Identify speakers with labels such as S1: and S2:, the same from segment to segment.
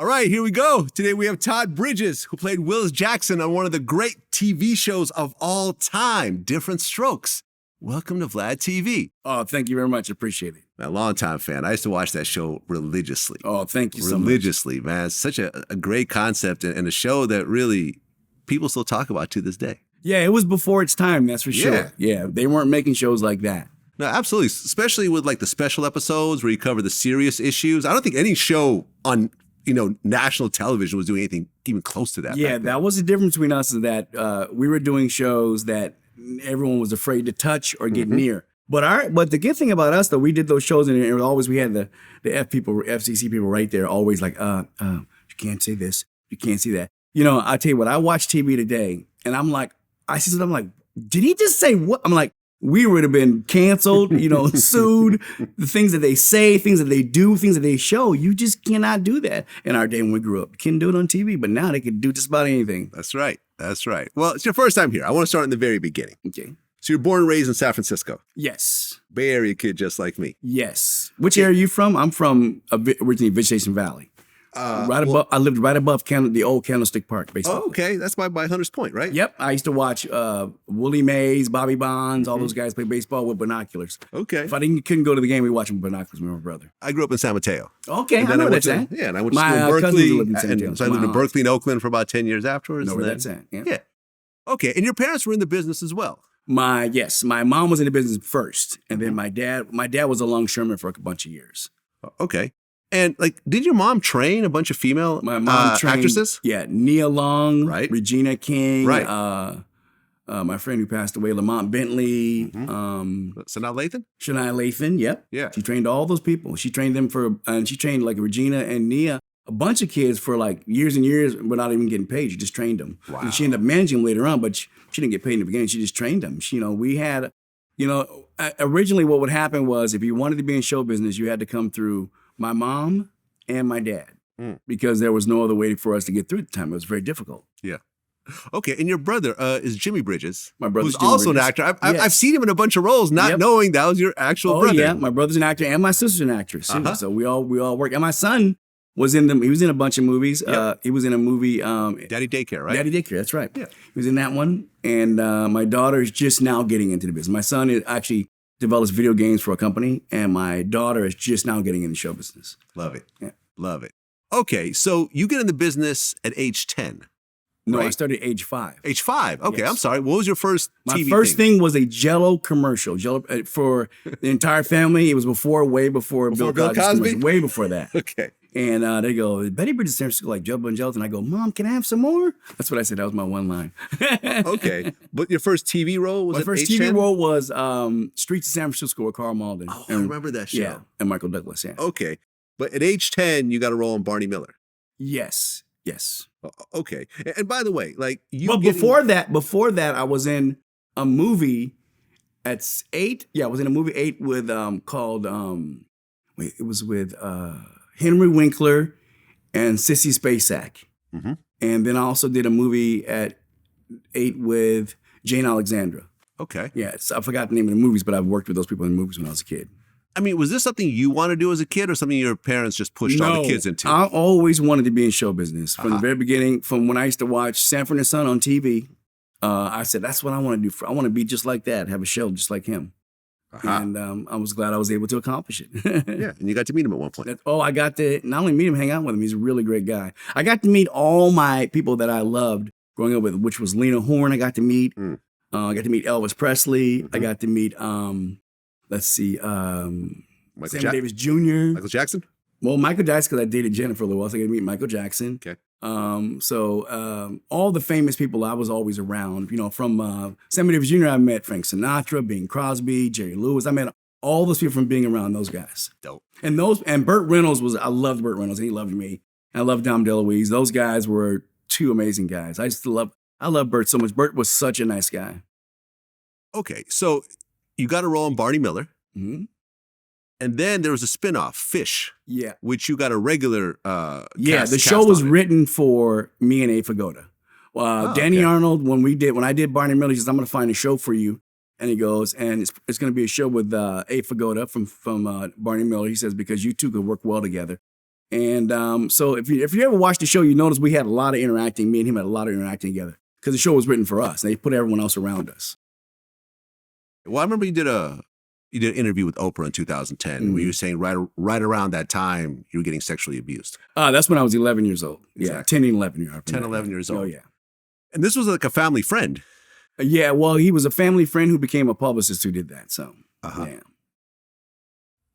S1: All right, here we go. Today we have Todd Bridges, who played Willis Jackson on one of the great TV shows of all time, Diff'rent Strokes. Welcome to VladTV.
S2: Oh, thank you very much. Appreciate it.
S1: A longtime fan. I used to watch that show religiously.
S2: Oh, thank you so much.
S1: Religiously, man. It's such a great concept and a show that really people still talk about to this day.
S2: Yeah, it was before its time, that's for sure. Yeah, they weren't making shows like that.
S1: No, absolutely. Especially with like the special episodes where you cover the serious issues. I don't think any show on national television was doing anything even close to that.
S2: Yeah, that was the difference between us, is that we were doing shows that everyone was afraid to touch or get near. But the good thing about us, though, we did those shows and it was always, we had the FCC people right there, always like, you can't say this, you can't see that. I tell you what, I watch TV today and I'm like, I see something, I'm like, did he just say what? I'm like, we would have been canceled, sued. The things that they say, things that they do, things that they show, you just cannot do that in our day when we grew up. You couldn't do it on TV, but now they can do just about anything.
S1: That's right. That's right. Well, it's your first time here. I want to start in the very beginning.
S2: Okay.
S1: So you're born and raised in San Francisco.
S2: Yes.
S1: Bay Area kid just like me.
S2: Yes. Which area are you from? I'm from originally Vegetation Valley. I lived right above the old Candlestick Park, basically.
S1: Oh, okay. That's by Hunters Point, right?
S2: Yep. I used to watch Willie Mays, Bobby Bonds, all those guys play baseball with binoculars.
S1: Okay.
S2: If I couldn't go to the game, we watch them with binoculars with my brother.
S1: I grew up in San Mateo.
S2: Okay, I know where that's at.
S1: Yeah, and I went to school in Berkeley. So I lived in Berkeley and Oakland for about 10 years afterwards.
S2: Know where that's at.
S1: Yeah. Okay, and your parents were in the business as well.
S2: My mom was in the business first, and then my dad was a longshoreman for a bunch of years.
S1: Okay. And did your mom train a bunch of female
S2: my mom trained,
S1: actresses?
S2: Yeah, Nia Long,
S1: right?
S2: Regina King,
S1: right?
S2: My friend who passed away, Lamont Bentley,
S1: Sanaa Lathan?
S2: Shania Lathan, yep.
S1: Yeah.
S2: She trained all those people. She trained them and she trained Regina and Nia, a bunch of kids for years and years without even getting paid. She just trained them.
S1: Wow.
S2: And she ended up managing them later on, but she didn't get paid in the beginning. She just trained them. We had, originally what would happen was if you wanted to be in show business, you had to come through my mom and my dad because there was no other way for us to get through at the time. It was very difficult.
S1: Yeah. Okay, and your brother is Jimmy Bridges.
S2: My brother's
S1: who's also
S2: Bridges.
S1: an actor. I've seen him in a bunch of roles, not knowing that was your actual brother.
S2: Oh yeah, my brother's an actor and my sister's an actress. So we all work. And my son was in a bunch of movies.
S1: Yep.
S2: He was in a movie,
S1: Daddy Daycare, right?
S2: Daddy Daycare, that's right.
S1: Yeah.
S2: He was in that one. And my daughter is just now getting into the business. My son actually develops video games for a company, and my daughter is just now getting into show business.
S1: Love it.
S2: Yeah.
S1: Love it. Okay, so you get in the business at age 10.
S2: No,
S1: right?
S2: I started at age 5.
S1: Age 5. Okay,
S2: Yes.
S1: I'm sorry. What was your first TV
S2: My first thing was a Jell-O commercial. Jell-O for the entire family. It was way before Bill Cosby. Way before that.
S1: Okay.
S2: And they go, Betty Bridges San Francisco like Jell-O and Jell-O. And I go, Mom, can I have some more? That's what I said. That was my one line.
S1: Okay. But your first TV role was
S2: my first
S1: age
S2: TV
S1: 10?
S2: role was Streets of San Francisco with Carl Malden.
S1: Oh, I remember that show.
S2: Yeah, and Michael Douglas, yeah.
S1: Okay. But at age 10, you got a role on Barney Miller.
S2: Yes.
S1: Okay. And by the way,
S2: before that, I was in a movie at 8. Yeah, I was in a movie 8 with called it was with Henry Winkler and Sissy Spacek.
S1: Mm-hmm.
S2: And then I also did a movie at 8 with Jane Alexandra.
S1: Okay.
S2: Yeah, I forgot the name of the movies, but I've worked with those people in movies when I was a kid.
S1: I mean, was this something you wanted to do as a kid or something your parents just pushed all the kids into?
S2: I always wanted to be in show business. From the very beginning, from when I used to watch Sanford and Son on TV, I said, that's what I want to do. I want to be just like that, have a show just like him. And I was glad I was able to accomplish it.
S1: Yeah, and you got to meet him at one point.
S2: I got to not only meet him, hang out with him. He's a really great guy. I got to meet all my people that I loved growing up with, which was Lena Horne I got to meet. I got to meet Elvis Presley. I got to meet, Sammy Davis Jr.
S1: Michael Jackson?
S2: Well, Michael Jackson, because I dated Jennifer for a little while, so I got to meet Michael Jackson.
S1: Okay.
S2: All the famous people I was always around, from Sammy Davis Jr., I met Frank Sinatra, Bing Crosby, Jerry Lewis. I met all those people from being around those guys.
S1: Dope.
S2: And Burt Reynolds I loved Burt Reynolds, and he loved me. I loved Dom DeLuise. Those guys were two amazing guys. I love Burt so much. Burt was such a nice guy.
S1: Okay, so you got a role in Barney Miller.
S2: Mm-hmm.
S1: And then there was a spinoff, Fish.
S2: Yeah.
S1: Which you got a regular
S2: the show was written for me and A. Fagoda. Danny Arnold, when I did Barney Miller, he says, I'm going to find a show for you. And he goes, and it's going to be a show with A. Fagoda from Barney Miller. He says, because you two could work well together. And so if you ever watched the show, you notice we had a lot of interacting. Me and him had a lot of interacting together because the show was written for us. They put everyone else around us.
S1: Well, I remember you did an interview with Oprah in 2010 where you were saying right around that time you were getting sexually abused.
S2: That's when I was 11 years old.
S1: Exactly.
S2: Yeah, 10 and 11 years old.
S1: 10, 11 years old.
S2: Oh, yeah.
S1: And this was like a family friend.
S2: Yeah, well, he was a family friend who became a publicist who did that. So, yeah.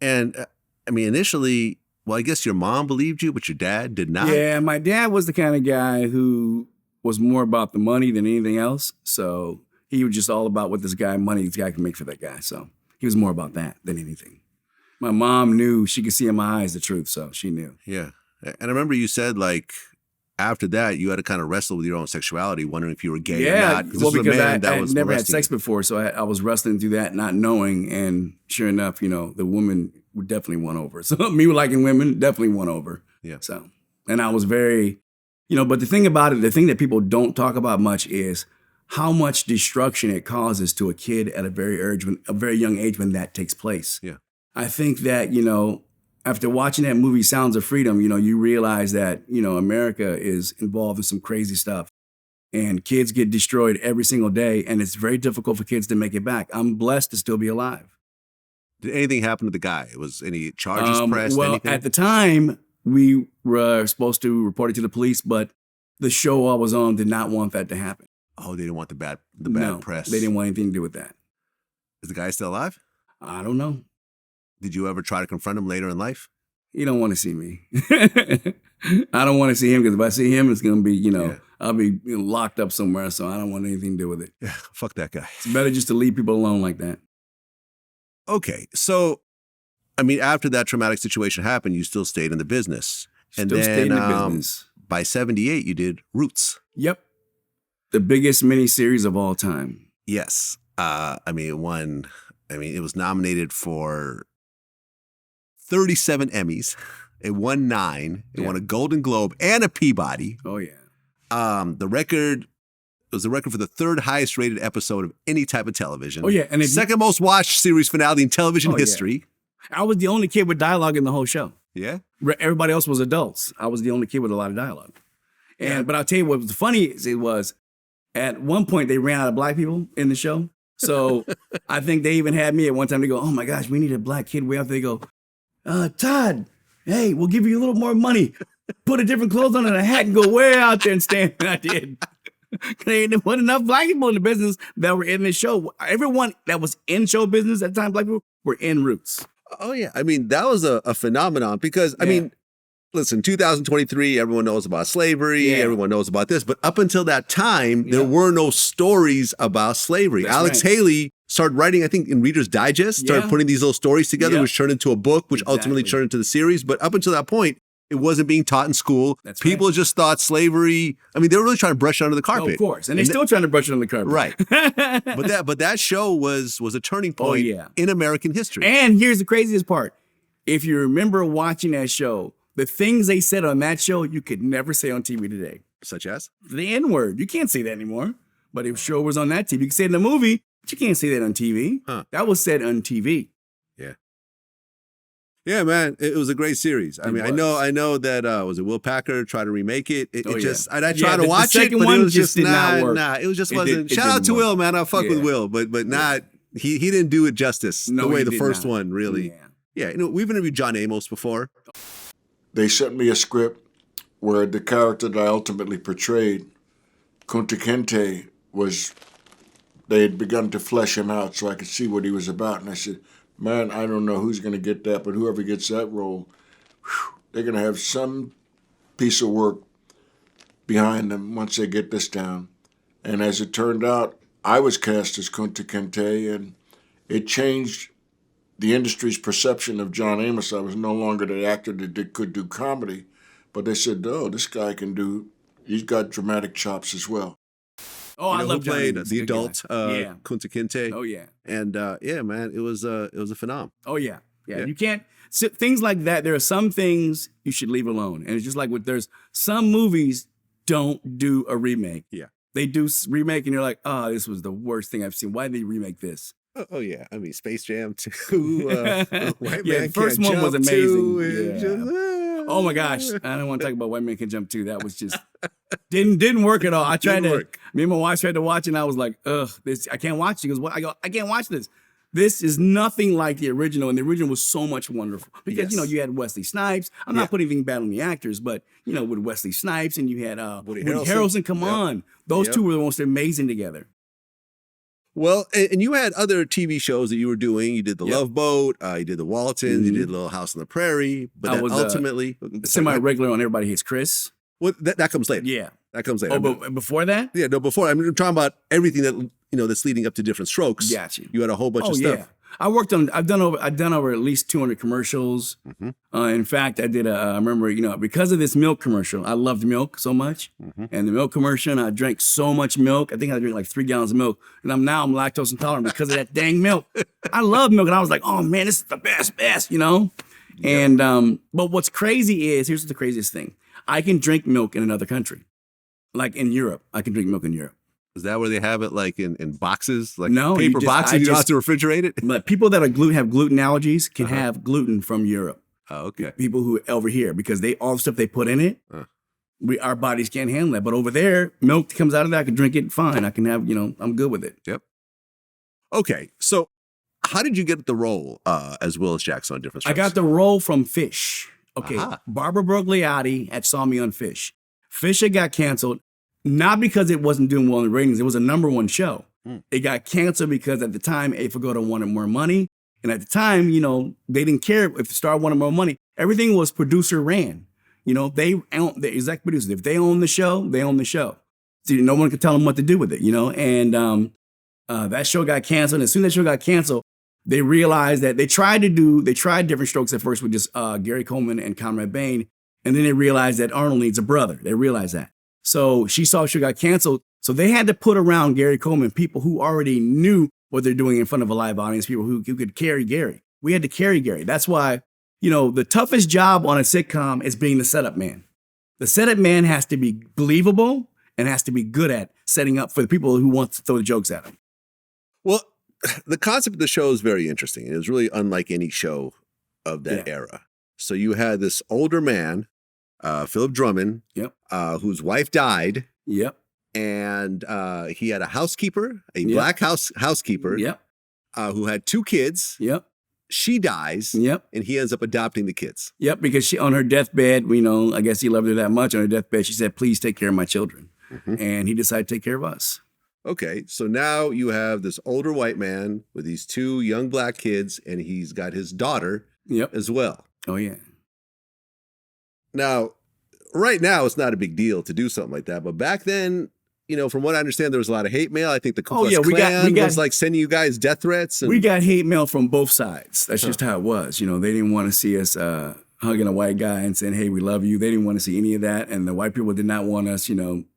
S1: And I mean, initially, well, I guess your mom believed you, but your dad did not.
S2: Yeah, my dad was the kind of guy who was more about the money than anything else. So he was just all about what this guy can make for that guy. So he was more about that than anything. My mom knew, she could see in my eyes the truth, so she knew.
S1: Yeah. And I remember you said, like, after that, you had to kind of wrestle with your own sexuality, wondering if you were gay or not.
S2: Well, because I never had sex before, so I was wrestling through that, not knowing. And sure enough, the woman would definitely won over. So me liking women definitely won over.
S1: Yeah.
S2: So, and I was very, but the thing about it, the thing that people don't talk about much is how much destruction it causes to a kid at a very young age when that takes place.
S1: Yeah.
S2: I think that, after watching that movie, Sounds of Freedom, you realize that, America is involved in some crazy stuff and kids get destroyed every single day. And it's very difficult for kids to make it back. I'm blessed to still be alive.
S1: Did anything happen to the guy? Was any charges pressed?
S2: Well,
S1: anything?
S2: At the time, we were supposed to report it to the police, but the show I was on did not want that to happen.
S1: Oh, they didn't want the bad press.
S2: They didn't want anything to do with that.
S1: Is the guy still alive?
S2: I don't know.
S1: Did you ever try to confront him later in life?
S2: You don't want to see me. I don't want to see him because if I see him, it's going to be, I'll be locked up somewhere. So I don't want anything to do with it.
S1: Yeah, fuck that guy.
S2: It's better just to leave people alone like that.
S1: Okay. So, I mean, after that traumatic situation happened, you still stayed in the business.
S2: Stayed in the business.
S1: By 78, you did Roots.
S2: Yep. The biggest miniseries of all time.
S1: Yes. It was nominated for 37 Emmys. It won 9. It won a Golden Globe and a Peabody.
S2: Oh, yeah.
S1: It was the record for the 3rd highest rated episode of any type of television.
S2: Oh, yeah. And
S1: second most watched series finale in television history.
S2: Yeah. I was the only kid with dialogue in the whole show.
S1: Yeah?
S2: Everybody else was adults. I was the only kid with a lot of dialogue. But I'll tell you what was funny is it was at one point they ran out of black people in the show. So I think they even had me at one time to go, oh my gosh, we need a black kid way out there. They go, Todd, hey, we'll give you a little more money. Put a different clothes on and a hat and go way out there and stand. And I did. There wasn't enough black people in the business that were in the show. Everyone that was in show business at the time, black people, were in Roots.
S1: Oh, yeah. I mean, that was a phenomenon because, I mean, listen, 2023, everyone knows about slavery. Yeah. Everyone knows about this. But up until that time, there were no stories about slavery. That's Alex Haley started writing, I think, in Reader's Digest, started putting these little stories together, which turned into a book, which ultimately turned into the series. But up until that point, it wasn't being taught in school. That's People just thought slavery, I mean, they were really trying to brush it under the carpet.
S2: Oh, of course. And they're still trying to brush it under the carpet.
S1: Right. but that show was a turning point in American history.
S2: And here's the craziest part. If you remember watching that show, the things they said on that show, you could never say on TV today.
S1: Such as?
S2: The N-word. You can't say that anymore. But if show was on that TV, you can say it in a movie, but you can't say that on TV. Huh. That was said on TV.
S1: Yeah. Yeah, man, it was a great series. I know that was it Will Packer tried to remake it. I tried to watch it, but it was just not work. It was just wasn't. Shout out to Will, man. I fuck with Will, but not he didn't do it justice the way the first one really. Yeah, we've interviewed John Amos before.
S3: They sent me a script where the character that I ultimately portrayed, Kunta Kinte, they had begun to flesh him out so I could see what he was about. And I said, man, I don't know who's going to get that, but whoever gets that role, they're going to have some piece of work behind them once they get this down. And as it turned out, I was cast as Kunta Kinte, and it changed the industry's perception of John Amos. I was no longer the actor that could do comedy, but they said, oh, this guy he's got dramatic chops as well.
S2: Oh, I love John
S1: played
S2: Amos,
S1: the adult Kunta Kinte.
S2: Oh, yeah.
S1: And man, it was a phenomenon.
S2: Oh, yeah. You can't, things like that, there are some things you should leave alone. And it's just like there's some movies don't do a remake.
S1: Yeah.
S2: They do remake and you're like, oh, this was the worst thing I've seen. Why did they remake this?
S1: Oh yeah, I mean Space Jam 2.
S2: The first one was amazing. Oh my gosh. I don't want to talk about White Man Can Jump 2. That was just didn't work at all. I tried me and my wife tried to watch it and I was like, ugh, this I can't watch it. She goes, what? I go, I can't watch this. This is nothing like the original, and the original was so much wonderful because you had Wesley Snipes. I'm not putting anything bad on the actors, but with Wesley Snipes and you had Woody Harrelson. Come on, those two were the most amazing together.
S1: Well, and you had other TV shows that you were doing. You did The Love Boat, you did The Waltons, you did Little House on the Prairie, but
S2: I was
S1: ultimately
S2: semi-regular on Everybody Hates Chris.
S1: Well, that comes later.
S2: Yeah,
S1: that comes later.
S2: Oh, but before that?
S1: Yeah, no, before. I'm talking about everything that that's leading up to Diff'rent Strokes.
S2: Got you.
S1: You had a whole bunch of stuff.
S2: Yeah. I've done over at least 200 commercials. In fact, I did I remember, because of this milk commercial, I loved milk so much. And the milk commercial, and I drank so much milk. I think I drank like 3 gallons of milk. And I'm lactose intolerant because of that dang milk. I love milk. And I was like, oh man, this is the best, And, but what's crazy is, here's the craziest thing. I can drink milk in another country. Like in Europe, I can drink milk in Europe.
S1: Is that where they have it, like in boxes, like
S2: no,
S1: paper boxes? You don't have to refrigerate it.
S2: But people that are have gluten allergies can have gluten from Europe.
S1: Oh, okay.
S2: People who over here, because all the stuff they put in it, our bodies can't handle that. But over there, milk comes out of that. I can drink it fine. I can have, I'm good with it.
S1: Yep. Okay, so how did you get the role as Willis Jackson on Diff'rent Strokes?
S2: I got the role from Fish. Okay, Barbara Brogliotti had saw me on Fish. Fish had got canceled. Not because it wasn't doing well in the ratings. It was a #1 show. It got canceled because at the time, A for Goda wanted more money. And at the time, they didn't care if the star wanted more money. Everything was producer ran. They own the exec producers. If they own the show, they own the show. So no one could tell them what to do with it, And that show got canceled. And as soon as that show got canceled, they realized that they tried Diff'rent Strokes at first with just Gary Coleman and Conrad Bain. And then they realized that Arnold needs a brother. They realized that. So she saw she got canceled. So they had to put around Gary Coleman people who already knew what they're doing in front of a live audience, people who could carry Gary. We had to carry Gary. That's why, the toughest job on a sitcom is being the setup man. The setup man has to be believable and has to be good at setting up for the people who want to throw the jokes at him.
S1: Well, the concept of the show is very interesting. It was really unlike any show of that era. So you had this older man, Philip Drummond, whose wife died.
S2: Yep.
S1: And he had a housekeeper, a black housekeeper, who had 2 kids.
S2: Yep.
S1: She dies.
S2: Yep.
S1: And he ends up adopting the kids.
S2: Yep. Because she, on her deathbed, I guess he loved her that much. On her deathbed, she said, "Please take care of my children." And he decided to take care of us.
S1: Okay. So now you have this older white man with these 2 young black kids, and he's got his daughter as well.
S2: Oh, yeah.
S1: Now, right now, it's not a big deal to do something like that. But back then, from what I understand, there was a lot of hate mail. I think the Ku Klux Klan was like sending you guys death threats. And...
S2: We got hate mail from both sides. That's just how it was. They didn't want to see us hugging a white guy and saying, "Hey, we love you." They didn't want to see any of that. And the white people did not want us,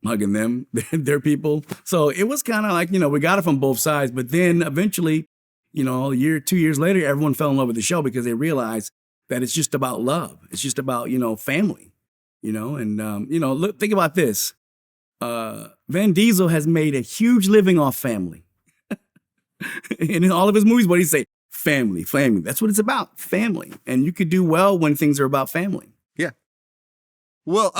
S2: hugging them, their people. So it was kind of like, we got it from both sides. But then eventually, a year, 2 years later, everyone fell in love with the show because they realized that it's just about love. It's just about, family, look, think about this. Vin Diesel has made a huge living off family. And in all of his movies, what do you say? Family. That's what it's about, family. And you could do well when things are about family.
S1: Yeah. Well,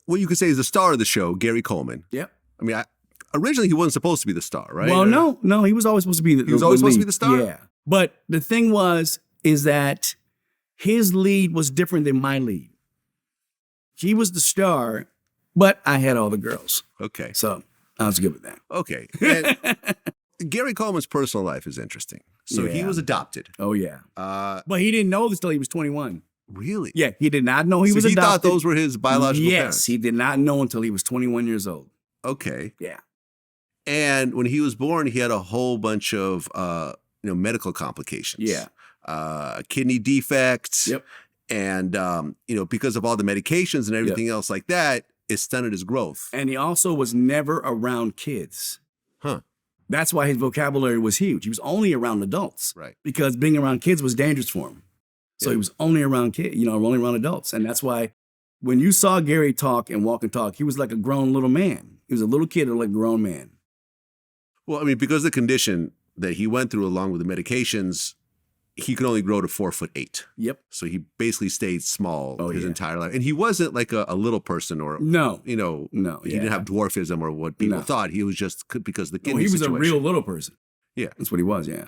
S1: what you could say is the star of the show, Gary Coleman.
S2: Yep.
S1: I mean, originally he wasn't supposed to be the star, right?
S2: Well, no, he was always supposed to be the
S1: He was always supposed to be the star?
S2: Yeah. But the thing is that his lead was different than my lead. He was the star, but I had all the girls.
S1: Okay.
S2: So I was good with that.
S1: Okay. And Gary Coleman's personal life is interesting. So he was adopted.
S2: Oh, yeah. But he didn't know this till he was 21.
S1: Really?
S2: Yeah, he did not know he was adopted.
S1: He thought those were his biological parents?
S2: Yes, he did not know until he was 21 years old.
S1: Okay.
S2: Yeah.
S1: And when he was born, he had a whole bunch of medical complications.
S2: Yeah.
S1: Kidney defects.
S2: Yep.
S1: And because of all the medications and everything else like that, it stunted his growth.
S2: And he also was never around kids.
S1: Huh.
S2: That's why his vocabulary was huge. He was only around adults.
S1: Right.
S2: Because being around kids was dangerous for him. So he was only around kids, only around adults. And that's why when you saw Gary talk and walk and talk, he was like a grown little man. He was a little kid or like a grown man.
S1: Well, I mean, because of the condition that he went through along with the medications, he could only grow to 4'8".
S2: Yep.
S1: So he basically stayed small his
S2: yeah.
S1: entire life. And he wasn't like a little person or,
S2: No.
S1: you know,
S2: No,
S1: he didn't have dwarfism or what people thought. He was just because of the kidney
S2: he was
S1: situation.
S2: a real little person.
S1: Yeah.
S2: That's what he was, yeah.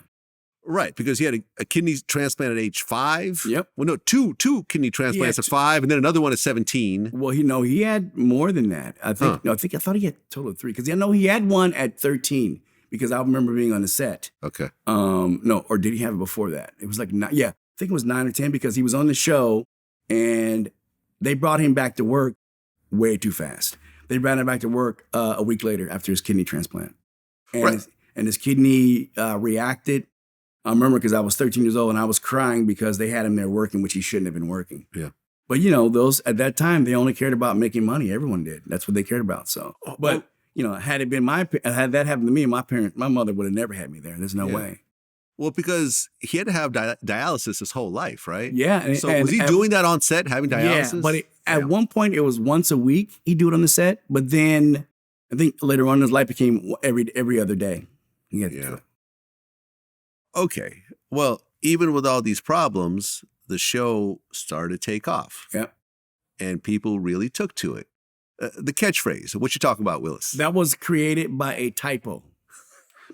S1: Right, because he had a kidney transplant at age 5.
S2: Yep.
S1: Well, no, two kidney transplants at 5, and then another one at 17.
S2: Well, he had more than that. I think. No, I thought he had a total of 3 because I know he had one at 13 because I remember being on the set.
S1: Okay.
S2: No, or did he have it before that? It was like 9. Yeah, I think it was 9 or 10 because he was on the show and they brought him back to work way too fast. They brought him back to work a week later after his kidney transplant, and his kidney reacted. I remember because I was 13 years old and I was crying because they had him there working, which he shouldn't have been working.
S1: Yeah.
S2: But those at that time, they only cared about making money. Everyone did. That's what they cared about. So, but had that happened to me, my mother would have never had me there. There's no way.
S1: Well, because he had to have dialysis his whole life, right?
S2: Yeah.
S1: So was he doing that on set, having dialysis?
S2: Yeah, but at one point it was once a week he'd do it on the set. But then I think later on in his life became every other day. He had to do it.
S1: Okay. Well, even with all these problems, the show started to take off.
S2: Yeah.
S1: And people really took to it. The catchphrase, what you talking about, Willis?
S2: That was created by a typo.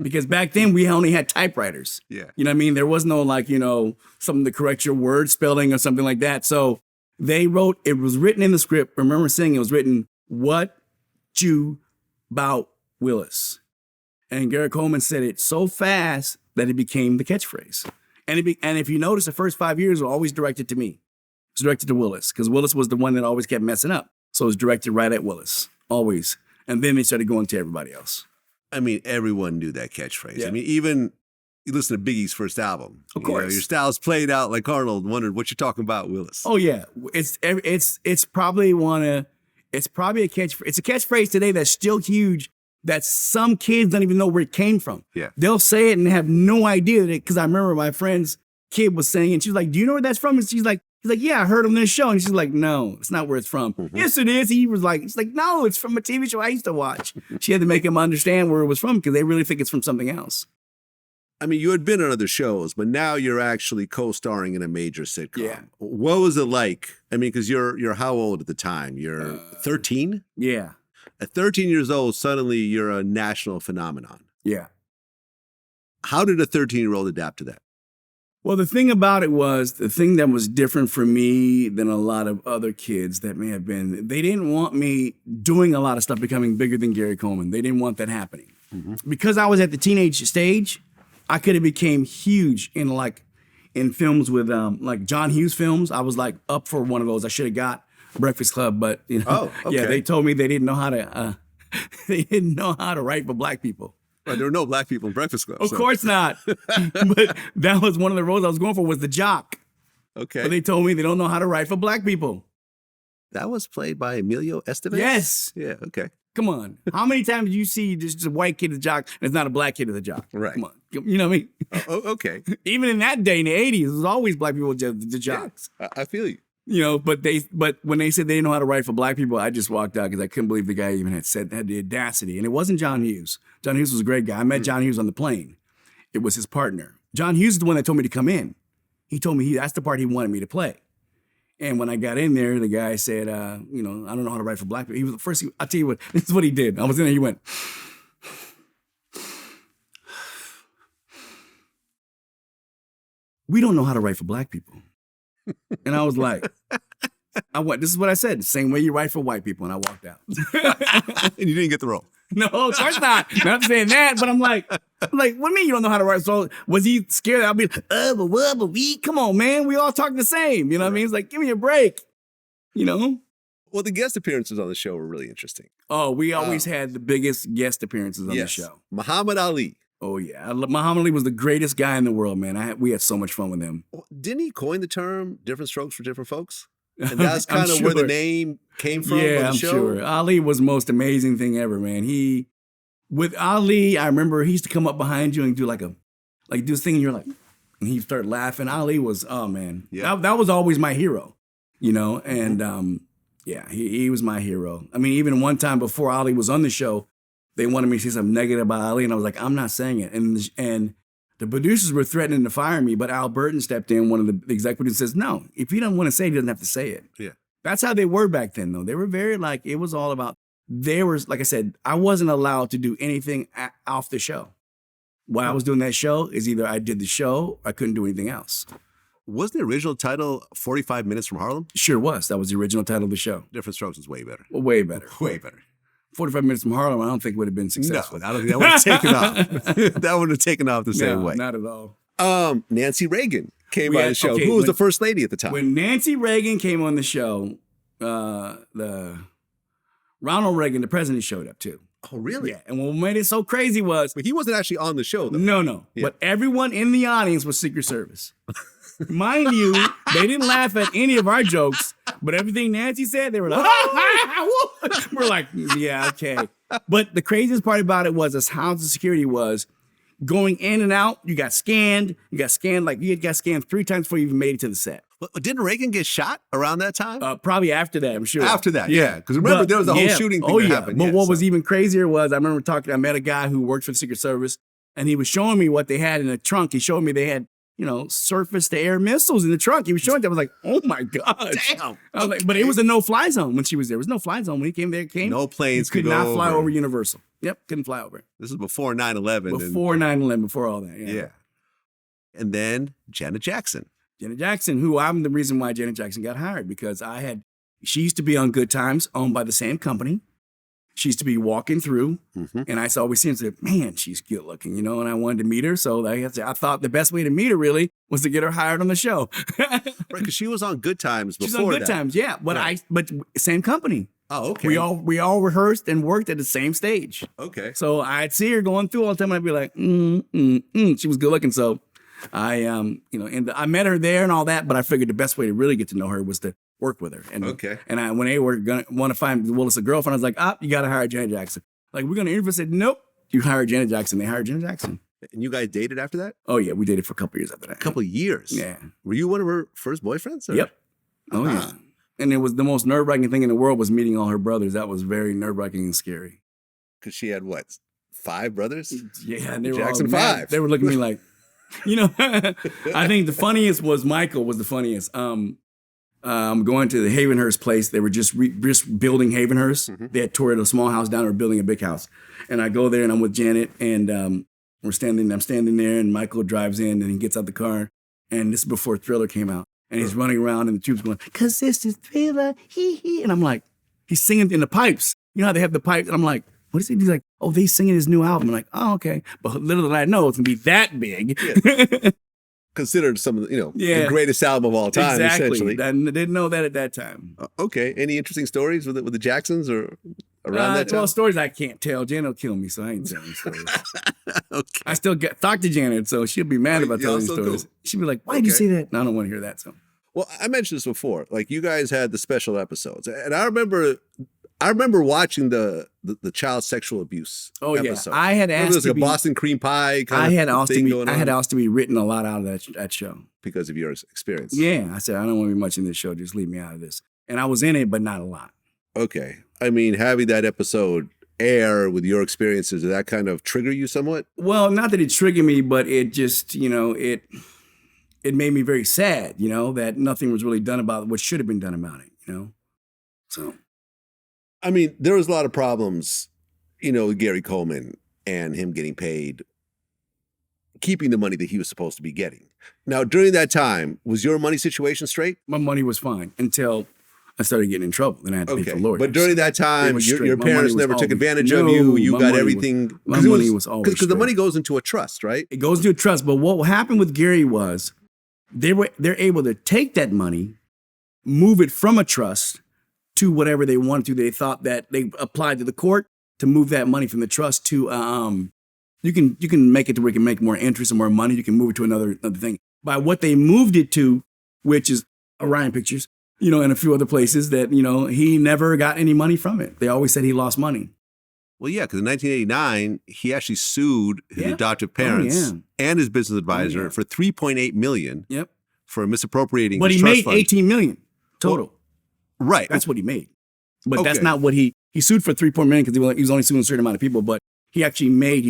S2: Because back then we only had typewriters.
S1: Yeah.
S2: You know what I mean? There was no something to correct your word spelling or something like that. So they wrote, it was written in the script. I remember saying it was written, "What you about Willis?" And Gary Coleman said it so fast that it became the catchphrase. And if you notice, the first 5 years were always directed to me. It was directed to Willis because Willis was the one that always kept messing up. So it was directed right at Willis, always. And then they started going to everybody else.
S1: I mean, everyone knew that catchphrase.
S2: Yeah.
S1: I mean, even you listen to Biggie's first album.
S2: Of course.
S1: Your style's played out like Arnold, wondered what you're talking about, Willis.
S2: Oh, yeah. It's probably a catchphrase. It's a catchphrase today that's still huge that some kids don't even know where it came from.
S1: Yeah.
S2: They'll say it and have no idea that because I remember my friend's kid was saying, and she was like, "Do you know where that's from?" And he's like, "Yeah, I heard him on this show." And she's like, "No, it's not where it's from." Mm-hmm. "Yes, it is." He's like, "No, it's from a TV show I used to watch." She had to make him understand where it was from because they really think it's from something else.
S1: I mean, you had been on other shows, but now you're actually co-starring in a major sitcom.
S2: Yeah.
S1: What was it like? I mean, because you're how old at the time? You're 13?
S2: Yeah.
S1: At 13 years old, suddenly you're a national phenomenon.
S2: Yeah.
S1: How did a 13-year-old adapt to that?
S2: Well, the thing about it was, the thing that was different for me than a lot of other kids that may have been, they didn't want me doing a lot of stuff becoming bigger than Gary Coleman. They didn't want that happening. Mm-hmm. Because I was at the teenage stage, I could have became huge in films with like John Hughes films. I was like up for one of those. I should have got Breakfast Club, but
S1: okay.
S2: Yeah, they told me they didn't know how to write for black people.
S1: Well, there were no black people in Breakfast Club.
S2: Of course not. But that was one of the roles I was going for was the jock.
S1: Okay.
S2: But they told me they don't know how to write for black people.
S1: That was played by Emilio Estevez?
S2: Yes.
S1: Yeah, okay.
S2: Come on. How many times do you see just a white kid as a jock and it's not a black kid as a jock?
S1: Right.
S2: Come on. You know what I mean?
S1: Okay.
S2: Even in that day, in the 80s, it was always black people the jocks.
S1: Yeah, I feel you.
S2: But when they said they didn't know how to write for black people, I just walked out because I couldn't believe the guy even had the audacity. And it wasn't John Hughes. John Hughes was a great guy. I met John Hughes on the plane. It was his partner. John Hughes is the one that told me to come in. He told me that's the part he wanted me to play. And when I got in there, the guy said, I don't know how to write for black people. He was the first. I'll tell you what. This is what he did. I was in there. He went. "We don't know how to write for black people." And I was like, this is what I said, the same way you write for white people. And I walked out.
S1: And you didn't get the role.
S2: No, of course not. Not saying that, but I'm like, what do you mean you don't know how to write? So was he scared? I'll be like, come on, man. We all talk the same. You know what I mean? It's like, give me a break.
S1: Well, the guest appearances on the show were really interesting.
S2: Oh, we always had the biggest guest appearances on the show.
S1: Muhammad Ali.
S2: Oh, yeah. Muhammad Ali was the greatest guy in the world, man. We had so much fun with him.
S1: Didn't he coin the term different strokes for different folks? And that's kind of where the name came from.
S2: Yeah,
S1: on the
S2: I'm
S1: show?
S2: sure. Ali was the most amazing thing ever, man. With Ali, I remember he used to come up behind you and do do this thing, and you're like, and he'd start laughing. Ali was, oh man, that was always my hero, and he was my hero. I mean, even one time before Ali was on the show, they wanted me to say something negative about Ali, and I was like, I'm not saying it. And The producers were threatening to fire me, but Al Burton stepped in, one of the executives, says, no, if he doesn't want to say it, he doesn't have to say it.
S1: Yeah.
S2: That's how they were back then, though. They were very it was all about, like I said, I wasn't allowed to do anything off the show. While I was doing that show is either I did the show, or I couldn't do anything else.
S1: Was the original title 45 Minutes from Harlem?
S2: Sure was. That was the original title of the show.
S1: Diff'rent Strokes was way better.
S2: Well, way better.
S1: Way better.
S2: 45 Minutes from Harlem, I don't think would have been successful.
S1: No, I don't think that would have taken off. That would have taken off the same way.
S2: Not at all.
S1: Nancy Reagan came on the show. Who was the first lady at the time?
S2: When Nancy Reagan came on the show, the Ronald Reagan, the president, showed up too.
S1: Oh, really?
S2: Yeah. And what made it so crazy was...
S1: But he wasn't actually on the show, though.
S2: No. Yeah. But everyone in the audience was Secret Service. Mind you, they didn't laugh at any of our jokes, but everything Nancy said, they were like, we're like, yeah, okay. But the craziest part about it was how the security was going in and out. You got scanned. You got scanned 3 times before you even made it to the set.
S1: Didn't Reagan get shot around that time?
S2: Probably after that, I'm sure.
S1: After that, yeah. Because remember, there was a whole shooting thing that happened.
S2: But what was even crazier was I met a guy who worked for the Secret Service, and he was showing me what they had in the trunk. He showed me they had, surface-to-air missiles in the trunk. He was showing that. I was like, oh, my God.
S1: Damn.
S2: I was like, but it was a no-fly zone when she was there. It was no fly zone. When he came there,
S1: no planes
S2: could not fly over Universal. Yep, couldn't fly over.
S1: This is before 9/11.
S2: Before 9/11, before all that.
S1: Yeah. And then Janet Jackson.
S2: Janet Jackson, who I'm the reason why Janet Jackson got hired, because she used to be on Good Times, owned by the same company. She used to be walking through, and I always seen and said, man, she's good looking, and I wanted to meet her. So I thought the best way to meet her really was to get her hired on the show.
S1: Right, because she was on Good Times before that.
S2: She's on Good Times, yeah. But but same company.
S1: Oh, okay.
S2: We all rehearsed and worked at the same stage.
S1: Okay.
S2: So I'd see her going through all the time, and I'd be like, She was good looking, so I I met her there and all that, but I figured the best way to really get to know her was to work with her. And when they were gonna want to find Willis a girlfriend, I was like, you gotta hire Janet Jackson. Like, we're gonna interview. I said, nope, you hire Janet Jackson. They hired Janet Jackson.
S1: And you guys dated after that?
S2: Oh yeah, we dated for a couple years after that.
S1: A couple of years?
S2: Yeah.
S1: Were you one of her first boyfriends? Or?
S2: Yep. Oh yeah. And it was the most nerve-wracking thing in the world was meeting all her brothers. That was very nerve-wracking and scary. Because
S1: she had what, 5 brothers?
S2: Yeah, and they were
S1: Jackson
S2: all mad.
S1: 5.
S2: They were looking at me like, I think the funniest was Michael was the funniest. I'm going to the Havenhurst place. They were just building Havenhurst. They had tore a small house down. They were building a big house. And I go there and I'm with Janet and I'm standing there and Michael drives in and he gets out the car. And this is before Thriller came out. And he's running around and the troops going, 'cause this is Thriller, hee. And I'm like, he's singing in the pipes. You know how they have the pipes? And I'm like, what is he? He's like, oh, they singing his new album. I'm like, oh, okay. But little did I know it's going to be that big.
S1: Yeah. Considered some of the greatest album of all time, essentially.
S2: I didn't know that at that time.
S1: Okay. Any interesting stories with the Jacksons or around that time?
S2: Well, stories I can't tell. Janet will kill me, so I ain't telling stories.
S1: Okay.
S2: I still talk to Janet, so she'll be mad about telling stories. She'll be like, why did you say that? No, I don't want to hear that. So.
S1: Well, I mentioned this before. Like, you guys had the special episodes. And I remember watching the child sexual abuse episode.
S2: Yeah. I had asked
S1: there was a Boston cream pie kind of thing going on.
S2: I had asked to be written a lot out of that show.
S1: Because of your experience.
S2: Yeah. I said, I don't want to be much in this show. Just leave me out of this. And I was in it, but not a lot.
S1: Okay. I mean, having that episode air with your experiences, did that kind of trigger you somewhat?
S2: Well, not that it triggered me, but it just, it made me very sad, that nothing was really done about what should have been done about it, So.
S1: I mean, there was a lot of problems, with Gary Coleman and him getting paid, keeping the money that he was supposed to be getting. Now, during that time, was your money situation straight?
S2: My money was fine until I started getting in trouble. Then I had to pay for lawyers.
S1: But during that time, your parents never took advantage of you. You got everything.
S2: My money was always
S1: because the money goes into a trust, right?
S2: It goes into a trust. But what happened with Gary was they're able to take that money, move it from a trust to whatever they wanted to. They thought that they applied to the court to move that money from the trust to you can make it to where you can make more interest and more money. You can move it to another thing. By what they moved it to, which is Orion Pictures, and a few other places that, he never got any money from it. They always said he lost money.
S1: Well, yeah, because in 1989, he actually sued his adoptive parents and his business advisor for $3.8 million for misappropriating
S2: but
S1: his
S2: he
S1: trust
S2: made $18 million total.
S1: Well, right.
S2: That's what he made. But that's not what he sued for $3.8 million because he was only suing a certain amount of people, but he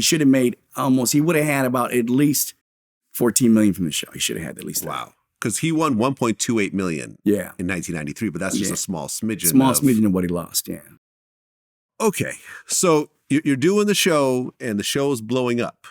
S2: should have made almost, he would have had about at least $14 million from the show. He should have had at least that.
S1: Wow. Because he won $1.28 million
S2: Yeah.
S1: in 1993, but that's just a small smidgen.
S2: Smidgen of what he lost, yeah.
S1: Okay. So you're doing the show and the show's blowing up.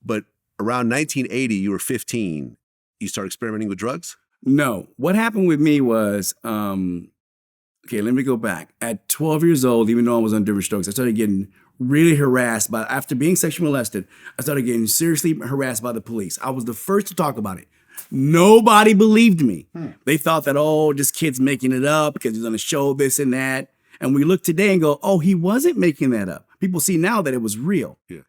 S1: But around 1980, you were 15. You start experimenting with drugs?
S2: No. What happened with me was, okay, let me go back. At 12 years old, even though I was on Diff'rent Strokes, I started getting really harassed after being sexually molested, I started getting seriously harassed by the police. I was the first to talk about it. Nobody believed me. They thought that, oh, this kid's making it up because he's on a show, this and that. And we look today and go, oh, he wasn't making that up. People see now that it was real.
S1: Yeah.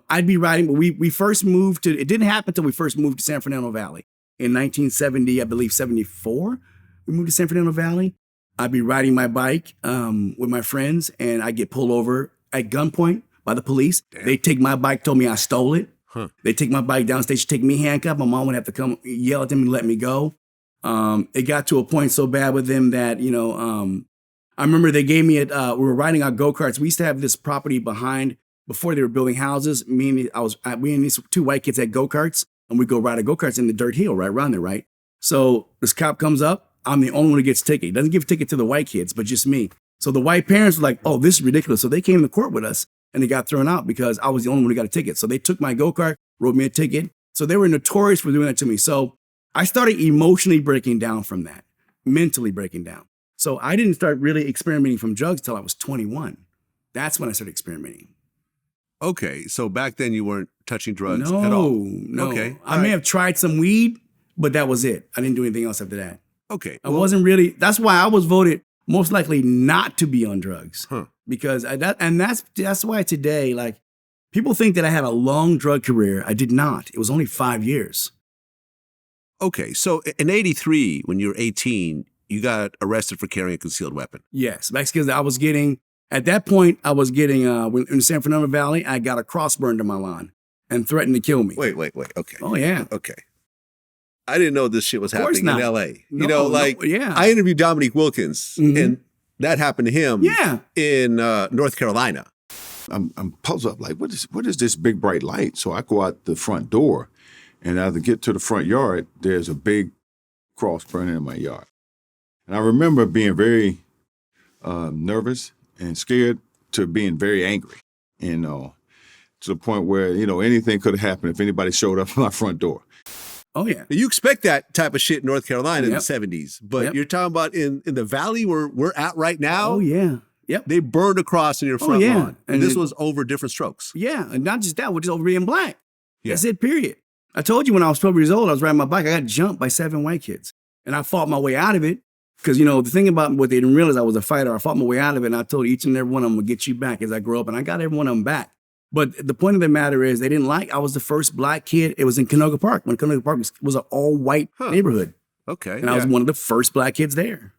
S2: I'd be writing, we first moved to, it didn't happen until we first moved to San Fernando Valley. In 1970, I believe 74, we moved to San Fernando Valley. I'd be riding my bike with my friends and I get pulled over at gunpoint by the police. Damn. They take my bike, told me I stole it. They take my bike downstage, take me handcuffed. My mom would have to come yell at them and let me go. It got to a point so bad with them that, I remember they gave me we were riding our go-karts. We used to have this property behind, before they were building houses. Me and these two white kids had go-karts and we go ride our go-karts in the dirt hill right around there, right? So this cop comes up. I'm the only one who gets a ticket. He doesn't give a ticket to the white kids, but just me. So the white parents were like, oh, this is ridiculous. So they came to court with us. And they got thrown out because I was the only one who got a ticket. So they took my go-kart, wrote me a ticket. So they were notorious for doing that to me. So I started emotionally breaking down from that, mentally breaking down. So I didn't start really experimenting from drugs till I was 21. That's when I started experimenting.
S1: Okay. So back then you weren't touching drugs at all?
S2: No.
S1: Okay.
S2: I may have tried some weed, but that was it. I didn't do anything else after that.
S1: Okay.
S2: I wasn't really, that's why I was voted most likely not to be on drugs. Because that's why today, like, people think that I had a long drug career. I did not. It was only 5 years.
S1: Okay, so in 83, when you were 18, you got arrested for carrying a concealed weapon.
S2: Yes, that's because at that point, I was getting, in the San Fernando Valley, I got a cross burned to my lawn and threatened to kill me.
S1: Wait, okay.
S2: Oh, yeah.
S1: Okay. I didn't know this shit was happening in L.A.
S2: Yeah.
S1: I interviewed Dominique Wilkins, and that happened to him in North Carolina.
S4: I'm puzzled up, like, what is this big bright light? So I go out the front door, and as I get to the front yard, there's a big cross burning in my yard. And I remember being very nervous and scared to being very angry, to the point where, anything could have happened if anybody showed up at my front door.
S2: Oh, yeah.
S1: You expect that type of shit in North Carolina in the 70s, but you're talking about in the valley where we're at right now?
S2: Oh, yeah. Yep.
S1: They burned across in your front lawn. And this was over Diff'rent Strokes.
S2: Yeah, and not just that, we're just over being black. Yeah. That's it, period. I told you when I was 12 years old, I was riding my bike, I got jumped by 7 white kids. And I fought my way out of it because, the thing about what they didn't realize, I was a fighter. I fought my way out of it, and I told each and every one of them, I'm going to get you back as I grow up. And I got every one of them back. But the point of the matter is they didn't I was the first black kid. It was in Canoga Park when Canoga Park was an all-white neighborhood.
S1: Okay.
S2: And I was one of the first black kids there.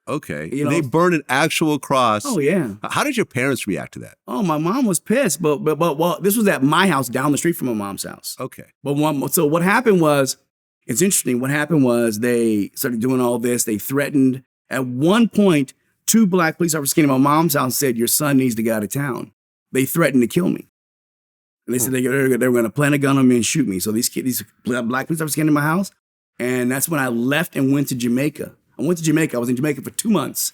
S1: Okay. They burned an actual cross.
S2: Oh, yeah.
S1: How did your parents react to that?
S2: Oh, my mom was pissed. But this was at my house down the street from my mom's house.
S1: Okay.
S2: So what happened was, it's interesting. What happened was they started doing all this. They threatened. At one point, 2 black police officers came to my mom's house and said, your son needs to get out of town. They threatened to kill me. And they said they were going to plant a gun on me and shoot me. So these black police officers came to my house. And that's when I left and went to Jamaica. I went to Jamaica. I was in Jamaica for 2 months.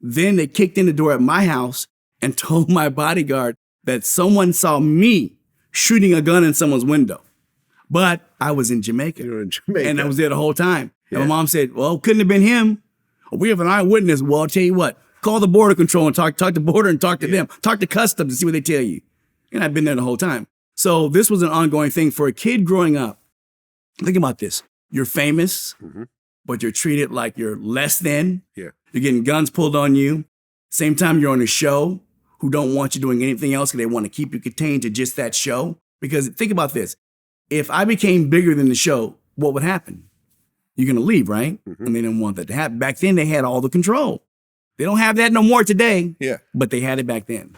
S2: Then they kicked in the door at my house and told my bodyguard that someone saw me shooting a gun in someone's window. But I was in Jamaica.
S1: You were in Jamaica.
S2: And I was there the whole time. And my mom said, well, couldn't have been him. We have an eyewitness. Well, I'll tell you what. Call the border control and talk to border and talk to them. Talk to customs and see what they tell you. And I've been there the whole time. So this was an ongoing thing for a kid growing up. Think about this. You're famous, but you're treated like you're less than.
S1: Yeah.
S2: You're getting guns pulled on you. Same time you're on a show who don't want you doing anything else because they want to keep you contained to just that show. Because think about this. If I became bigger than the show, what would happen? You're going to leave, right? And they didn't want that to happen. Back then, they had all the control. They don't have that no more today.
S1: Yeah.
S2: But they had it back then.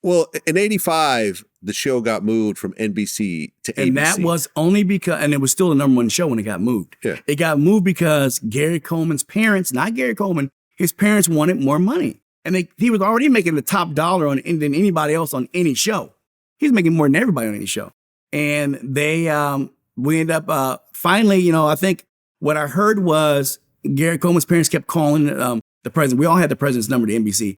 S1: Well, in 85, the show got moved from NBC to ABC.
S2: And that was only because, and it was still the #1 show when it got moved.
S1: Yeah.
S2: It got moved because Gary Coleman's parents, not Gary Coleman, his parents wanted more money. And he was already making the top dollar than anybody else on any show. He's making more than everybody on any show. And we end up finally, I think what I heard was Gary Coleman's parents kept calling the president. We all had the president's number to NBC.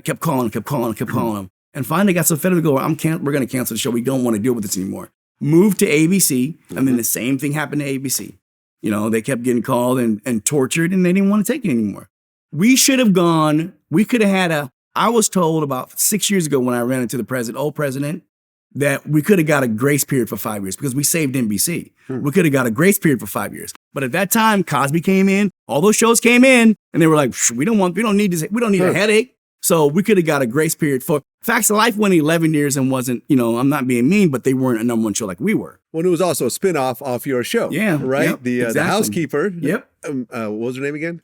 S2: Kept calling him. And finally got so fed up to go, we're going to cancel the show. We don't want to deal with this anymore. Moved to ABC. And then the same thing happened to ABC. They kept getting called and tortured, and they didn't want to take it anymore. We should have gone, we could have had I was told about 6 years ago when I ran into the old president, that we could have got a grace period for 5 years because we saved NBC. We could have got a grace period for 5 years. But at that time, Cosby came in, all those shows came in, and they were like, we don't need a headache. So we could have got a grace period for Facts of Life went 11 years and wasn't, I'm not being mean, but they weren't a number one show like we were.
S1: Well, it was also a spinoff off your show.
S2: Yeah.
S1: Right?
S2: Yep,
S1: the
S2: exactly.
S1: housekeeper.
S2: Yep.
S1: What was her name again?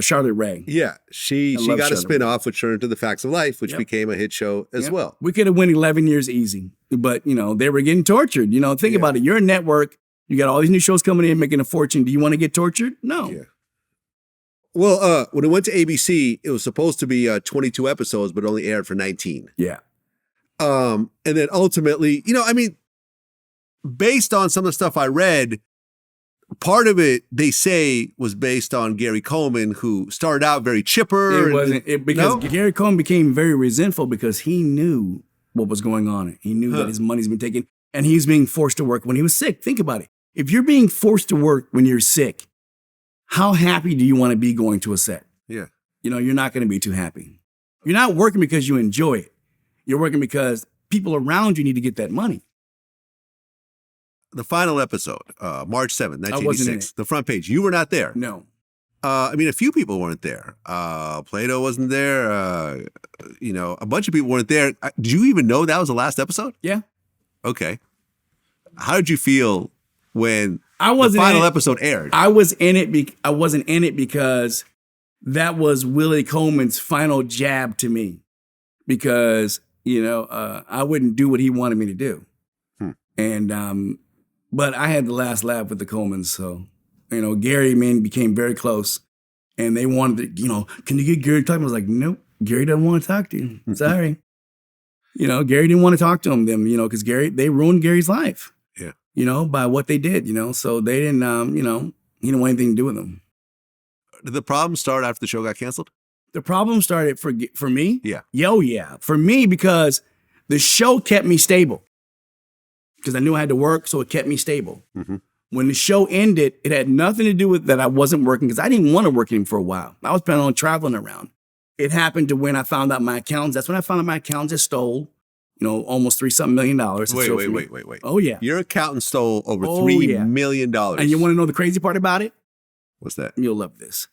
S2: Charlotte Ray.
S1: Yeah. She got a spinoff which turned into The Facts of Life, which became a hit show as well.
S2: We could have went 11 years easy, but, they were getting tortured. Think about it. You're a network. You got all these new shows coming in, making a fortune. Do you want to get tortured? No.
S1: Yeah. Well, when it went to ABC, it was supposed to be 22 episodes, but only aired for 19.
S2: Yeah.
S1: And then ultimately, based on some of the stuff I read, part of it, they say, was based on Gary Coleman, who started out very chipper.
S2: It wasn't. Because Gary Coleman became very resentful because he knew what was going on. He knew that his money's been taken, and he was being forced to work when he was sick. Think about it. If you're being forced to work when you're sick, how happy do you want to be going to a set?
S1: Yeah.
S2: You're not going to be too happy. You're not working because you enjoy it. You're working because people around you need to get that money.
S1: The final episode, March 7th, 1986,
S2: I wasn't in it.
S1: The front page. You were not there.
S2: No.
S1: A few people weren't there. Plato wasn't there. A bunch of people weren't there. Did you even know that was the last episode?
S2: Yeah.
S1: Okay. How did you feel when
S2: the
S1: final episode aired?
S2: I wasn't in it because that was Willie Coleman's final jab to me. Because, I wouldn't do what he wanted me to do. And, but I had the last laugh with the Colemans. So, Gary, became very close. And they wanted to, can you get Gary to talk to him? I was like, nope, Gary doesn't want to talk to you. Sorry. Gary didn't want to talk to him, because they ruined Gary's life.
S1: Yeah.
S2: By what they did, so they didn't, he didn't want anything to do with them.
S1: Did the problem start after the show got canceled?
S2: The problem started for me?
S1: Yeah.
S2: Yeah. For me, because the show kept me stable. Because I knew I had to work, so it kept me stable. Mm-hmm. When the show ended, it had nothing to do with that I wasn't working, because I didn't want to work anymore for a while. I was planning on traveling around. It happened to when I found out my accountants. That's when I found out my accountants had stole, almost $3-something million.
S1: Wait.
S2: Oh, yeah.
S1: Your accountant stole over $3 million.
S2: And you want to know the crazy part about it?
S1: What's that?
S2: You'll love this.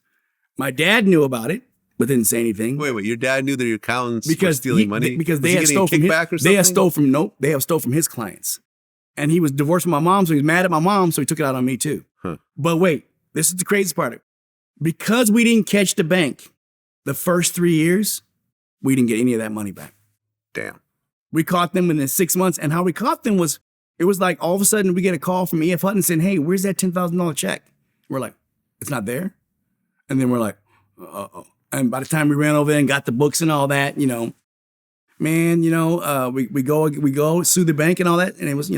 S2: My dad knew about it, but didn't say anything.
S1: Wait. Your dad knew that your accountants were stealing money?
S2: Because they had stole from they have stole from his clients. And he was divorced from my mom, so he was mad at my mom, so he took it out on me too. Huh. But wait, this is the crazy part. Because we didn't catch the bank the first 3 years, we didn't get any of that money back.
S1: Damn.
S2: We caught them in the 6 months, and how we caught them was, it was like all of a sudden we get a call from E.F. Hutton saying, hey, where's that $10,000 check? We're like, it's not there. And then we're like, uh-oh. And by the time we ran over there and got the books and all that, we go sue the bank and all that. And it was,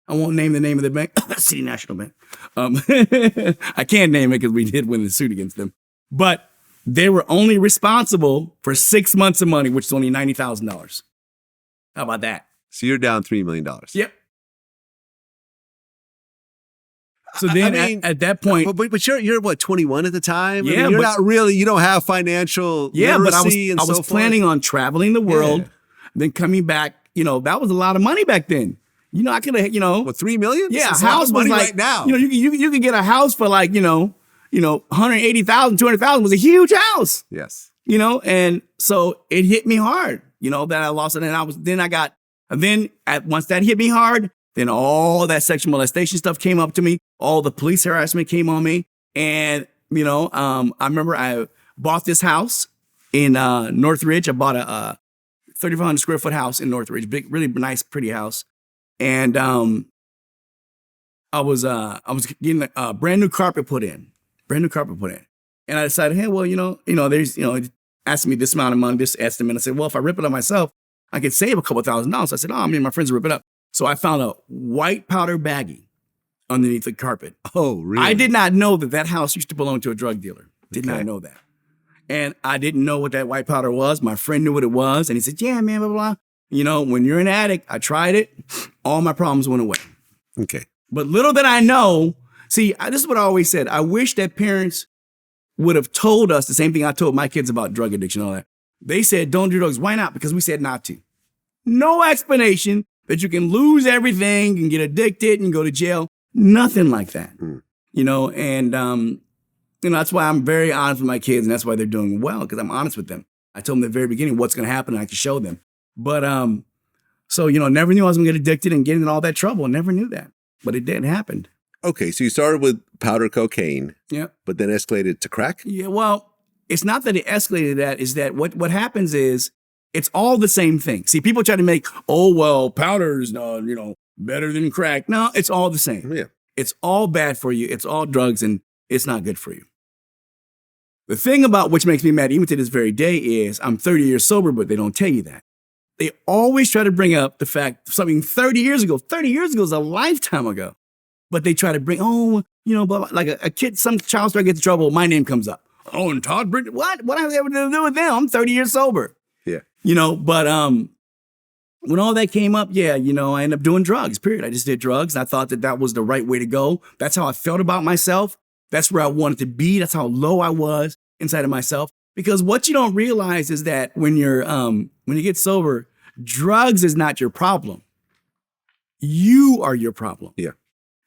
S2: I won't name the name of the bank, City National Bank. I can't name it because we did win the suit against them. But they were only responsible for 6 months of money, which is only $90,000. How about that?
S1: So you're down $3 million.
S2: Yep. So then at that point,
S1: but you're what, 21 at the time?
S2: Yeah,
S1: you're not really. You don't have financial.
S2: Yeah, but I
S1: was
S2: was planning on traveling the world, then coming back. That was a lot of money back then. I could have,
S1: What, $3 million?
S2: Yeah, a house was like
S1: right now.
S2: You could get a house for like $180,000, $200,000 was a huge house.
S1: Yes.
S2: And so it hit me hard. That I lost it, and once that hit me hard. Then all that sexual molestation stuff came up to me. All the police harassment came on me. And, I remember I bought this house in Northridge. I bought a 3,500 square foot house in Northridge. Big, really nice, pretty house. And I was getting a brand new carpet put in. And I decided, hey, well, there's, asking me this amount of money, this estimate. I said, well, if I rip it up myself, I could save a couple $1,000s. I said, me and my friends will rip it up. So I found a white powder baggie underneath the carpet.
S1: Oh, really?
S2: I did not know that house used to belong to a drug dealer. Did
S1: Okay.
S2: not know that. And I didn't know what that white powder was. My friend knew what it was. And he said, yeah, man, blah, blah, blah. When you're an addict, I tried it. All my problems went away.
S1: Okay.
S2: But little did I know, this is what I always said. I wish that parents would have told us the same thing I told my kids about drug addiction and all that. They said, don't do drugs. Why not? Because we said not to. No explanation that you can lose everything and get addicted and go to jail. Nothing like that. That's why I'm very honest with my kids, and that's why they're doing well, because I'm honest with them. I told them at the very beginning what's going to happen, and I can show them. But, never knew I was going to get addicted and get in all that trouble. Never knew that. But it did happen.
S1: Okay, so you started with powder cocaine,
S2: Yeah.
S1: but then escalated to crack?
S2: Yeah, well, it's not that it escalated that. Is that what happens is it's all the same thing. See, people try to make, powder's, better than crack. No, it's all the same.
S1: Yeah.
S2: It's all bad for you. It's all drugs, and it's not good for you. The thing about which makes me mad even to this very day is I'm 30 years sober, but they don't tell you that. They always try to bring up the fact something 30 years ago. 30 years ago is a lifetime ago. But they try to bring, like a kid, some child star gets in trouble, my name comes up. Oh, and Todd Bridges, what? What have they ever to do with them? I'm 30 years sober.
S1: Yeah.
S2: But when all that came up, I ended up doing drugs, period. I just did drugs. And I thought that was the right way to go. That's how I felt about myself. That's where I wanted to be. That's how low I was inside of myself. Because what you don't realize is that when you get sober, drugs is not your problem. You are your problem.
S1: Yeah.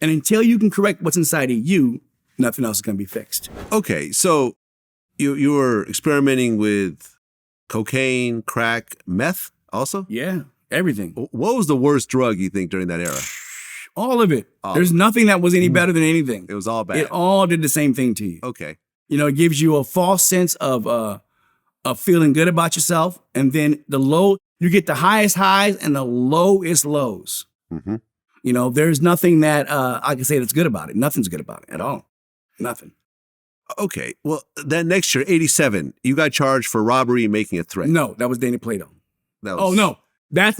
S2: And until you can correct what's inside of you, nothing else is going to be fixed.
S1: Okay, so you were experimenting with cocaine, crack, meth also?
S2: Yeah, everything.
S1: What was the worst drug you think during that era?
S2: All of it. There's nothing that was any better than anything.
S1: It was all bad.
S2: It all did the same thing to you.
S1: Okay.
S2: It gives you a false sense of feeling good about yourself. And then you get the highest highs and the lowest lows.
S1: Mm-hmm.
S2: There's nothing that I can say that's good about it. Nothing's good about it at all. Nothing.
S1: Okay. Well, then next year, 87, you got charged for robbery and making a threat.
S2: No, that was Danny Plato.
S1: That was,
S2: Oh, no. But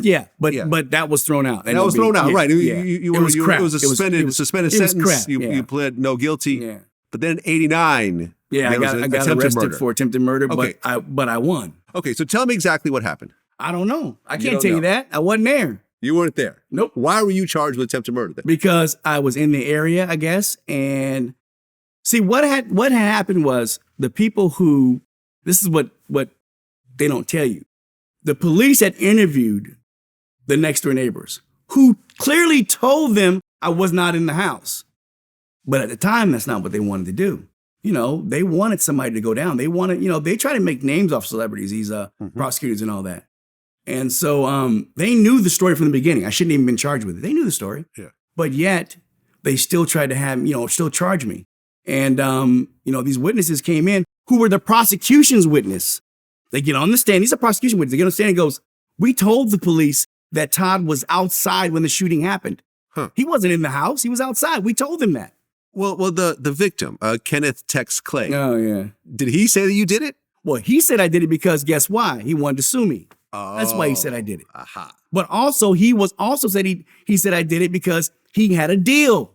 S2: that was thrown out.
S1: That was thrown out, right.
S2: It was crap.
S1: It was a suspended sentence.
S2: Crap.
S1: You pled no guilty.
S2: Yeah.
S1: But then 89.
S2: Yeah, I got arrested for attempted murder,
S1: Okay.
S2: but I won.
S1: Okay, so tell me exactly what happened.
S2: I don't know. I
S1: You
S2: can't
S1: don't
S2: tell
S1: know.
S2: you that. I wasn't there.
S1: You weren't there.
S2: Nope.
S1: Why were you charged with attempted murder then?
S2: Because I was in the area, I guess. And see, what had happened was the people who, this is what they don't tell you. The police had interviewed the next door neighbors who clearly told them I was not in the house. But at the time, that's not what they wanted to do. They wanted somebody to go down. They wanted, they try to make names off celebrities, these prosecutors and all that. And so they knew the story from the beginning. I shouldn't even been charged with it. They knew the story.
S1: Yeah.
S2: But yet they still tried to have, still charge me. And, these witnesses came in who were the prosecution's witness. They get on the stand. He's a prosecution witness. They get on the stand and goes, we told the police that Todd was outside when the shooting happened.
S1: Huh.
S2: He wasn't in the house. He was outside. We told them that.
S1: Well, the victim, Kenneth Tex Clay.
S2: Oh, yeah.
S1: Did he say that you did it?
S2: Well, he said I did it because guess why? He wanted to sue me.
S1: Oh,
S2: That's why he said I did it.
S1: Aha.
S2: But also he said he said I did it because he had a deal.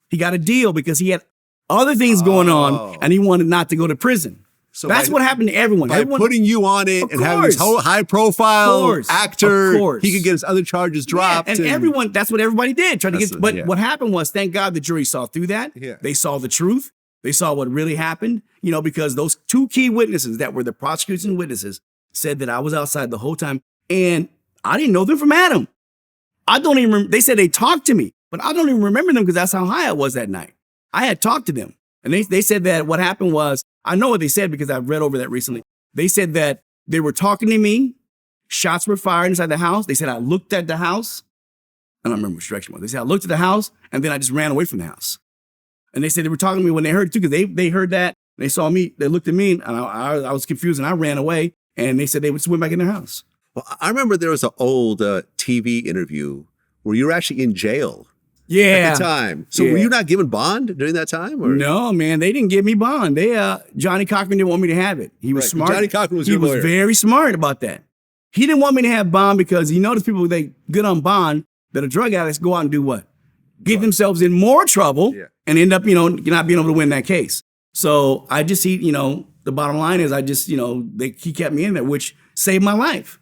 S2: He got a deal because he had other things going on and he wanted not to go to prison.
S1: So
S2: that's what happened to everyone.
S1: By putting you on it and having this whole high profile actor, he could get his other charges dropped.
S2: Yeah, and everyone, that's what everybody did. But what happened was, thank God the jury saw through that.
S1: Yeah.
S2: They saw the truth. They saw what really happened, because those two key witnesses that were the prosecution witnesses said that I was outside the whole time. And I didn't know them from Adam. I don't even they said they talked to me, but I don't even remember them because that's how high I was that night. I had talked to them. And they said that what happened was, I know what they said because I've read over that recently. They said that they were talking to me. Shots were fired inside the house. They said I looked at the house. I don't remember which direction it was. They said I looked at the house and then I just ran away from the house. And they said they were talking to me when they heard it too, because they heard that. They saw me. They looked at me and I was confused and I ran away. And they said they would just went back in their house.
S1: Well, I remember there was an old TV interview where you were actually in jail.
S2: Yeah.
S1: At the time. So were you not given bond during that time? Or?
S2: No, man, they didn't give me bond. Johnny Cochran didn't want me to have it. He was smart.
S1: Johnny Cochran was your lawyer.
S2: He was very smart about that. He didn't want me to have bond because he noticed people, they good on bond, that a drug addicts go out and do what? Get themselves in more trouble and end up, not being able to win that case. So I just see, the bottom line is he kept me in there, which saved my life.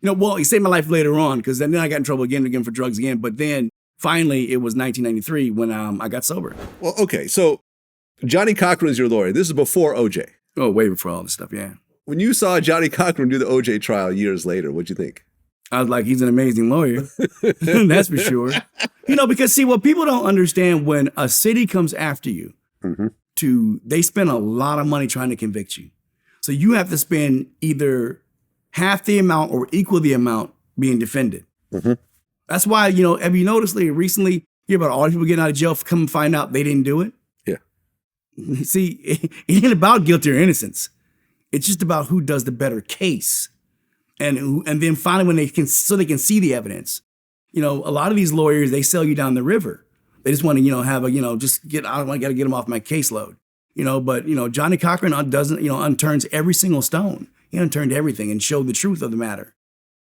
S2: He saved my life later on because then I got in trouble again for drugs again. But then finally it was 1993 when I got sober.
S1: Well, okay. So Johnny Cochran is your lawyer. This is before OJ.
S2: Oh, way before all this stuff. Yeah.
S1: When you saw Johnny Cochran do the OJ trial years later, what'd you think?
S2: I was like, he's an amazing lawyer. That's for sure. Because see, what people don't understand when a city comes after you, they spend a lot of money trying to convict you. So you have to spend either half the amount or equal the amount being defended. That's why, have you noticed recently, you hear about all these people getting out of jail, come and find out they didn't do it? Yeah. See, it ain't about guilty or innocence. It's just about who does the better case. And then finally, when they can see the evidence, a lot of these lawyers, they sell you down the river. They just want to, have I got to get them off my caseload, but Johnny Cochran unturns every single stone. He unturned everything and showed the truth of the matter,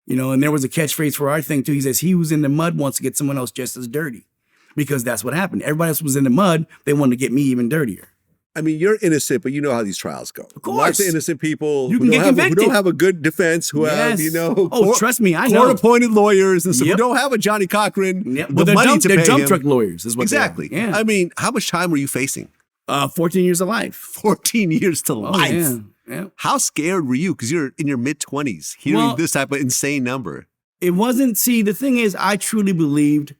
S2: and there was a catchphrase for our thing too. He says, he who's in the mud wants to get someone else just as dirty, because that's what happened. Everybody else was in the mud. They wanted to get me even dirtier.
S1: I mean, you're innocent, but you know how these trials go.
S2: Of course.
S1: Lots of innocent people
S2: who
S1: don't have a good defense, who have,
S2: trust me, I know.
S1: Court-appointed lawyers and stuff who don't have a Johnny Cochran, the money to pay him.
S2: They're dump truck lawyers is what
S1: exactly.
S2: they are. Yeah.
S1: I mean, how much time were you facing?
S2: 14 years of life.
S1: 14 years to life.
S2: Yeah.
S1: How scared were you? Because you're in your mid-20s, hearing this type of insane number.
S2: It wasn't, the thing is, I truly believed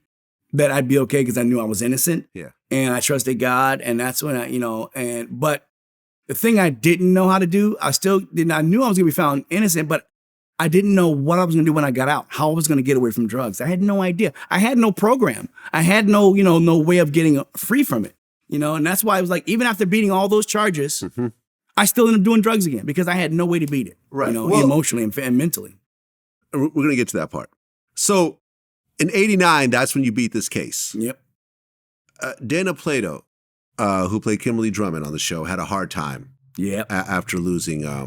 S2: that I'd be okay because I knew I was innocent.
S1: Yeah.
S2: And I trusted God. And that's when but the thing I didn't know how to do, I knew I was going to be found innocent, but I didn't know what I was going to do when I got out, how I was going to get away from drugs. I had no idea. I had no program. I had no way of getting free from it, and that's why I was like, even after beating all those charges, I still ended up doing drugs again because I had no way to beat it,
S1: right?
S2: Emotionally and mentally.
S1: We're going to get to that part. So in 89, that's when you beat this case.
S2: Yep.
S1: Dana Plato, who played Kimberly Drummond on the show, had a hard time.
S2: Yep.
S1: After losing a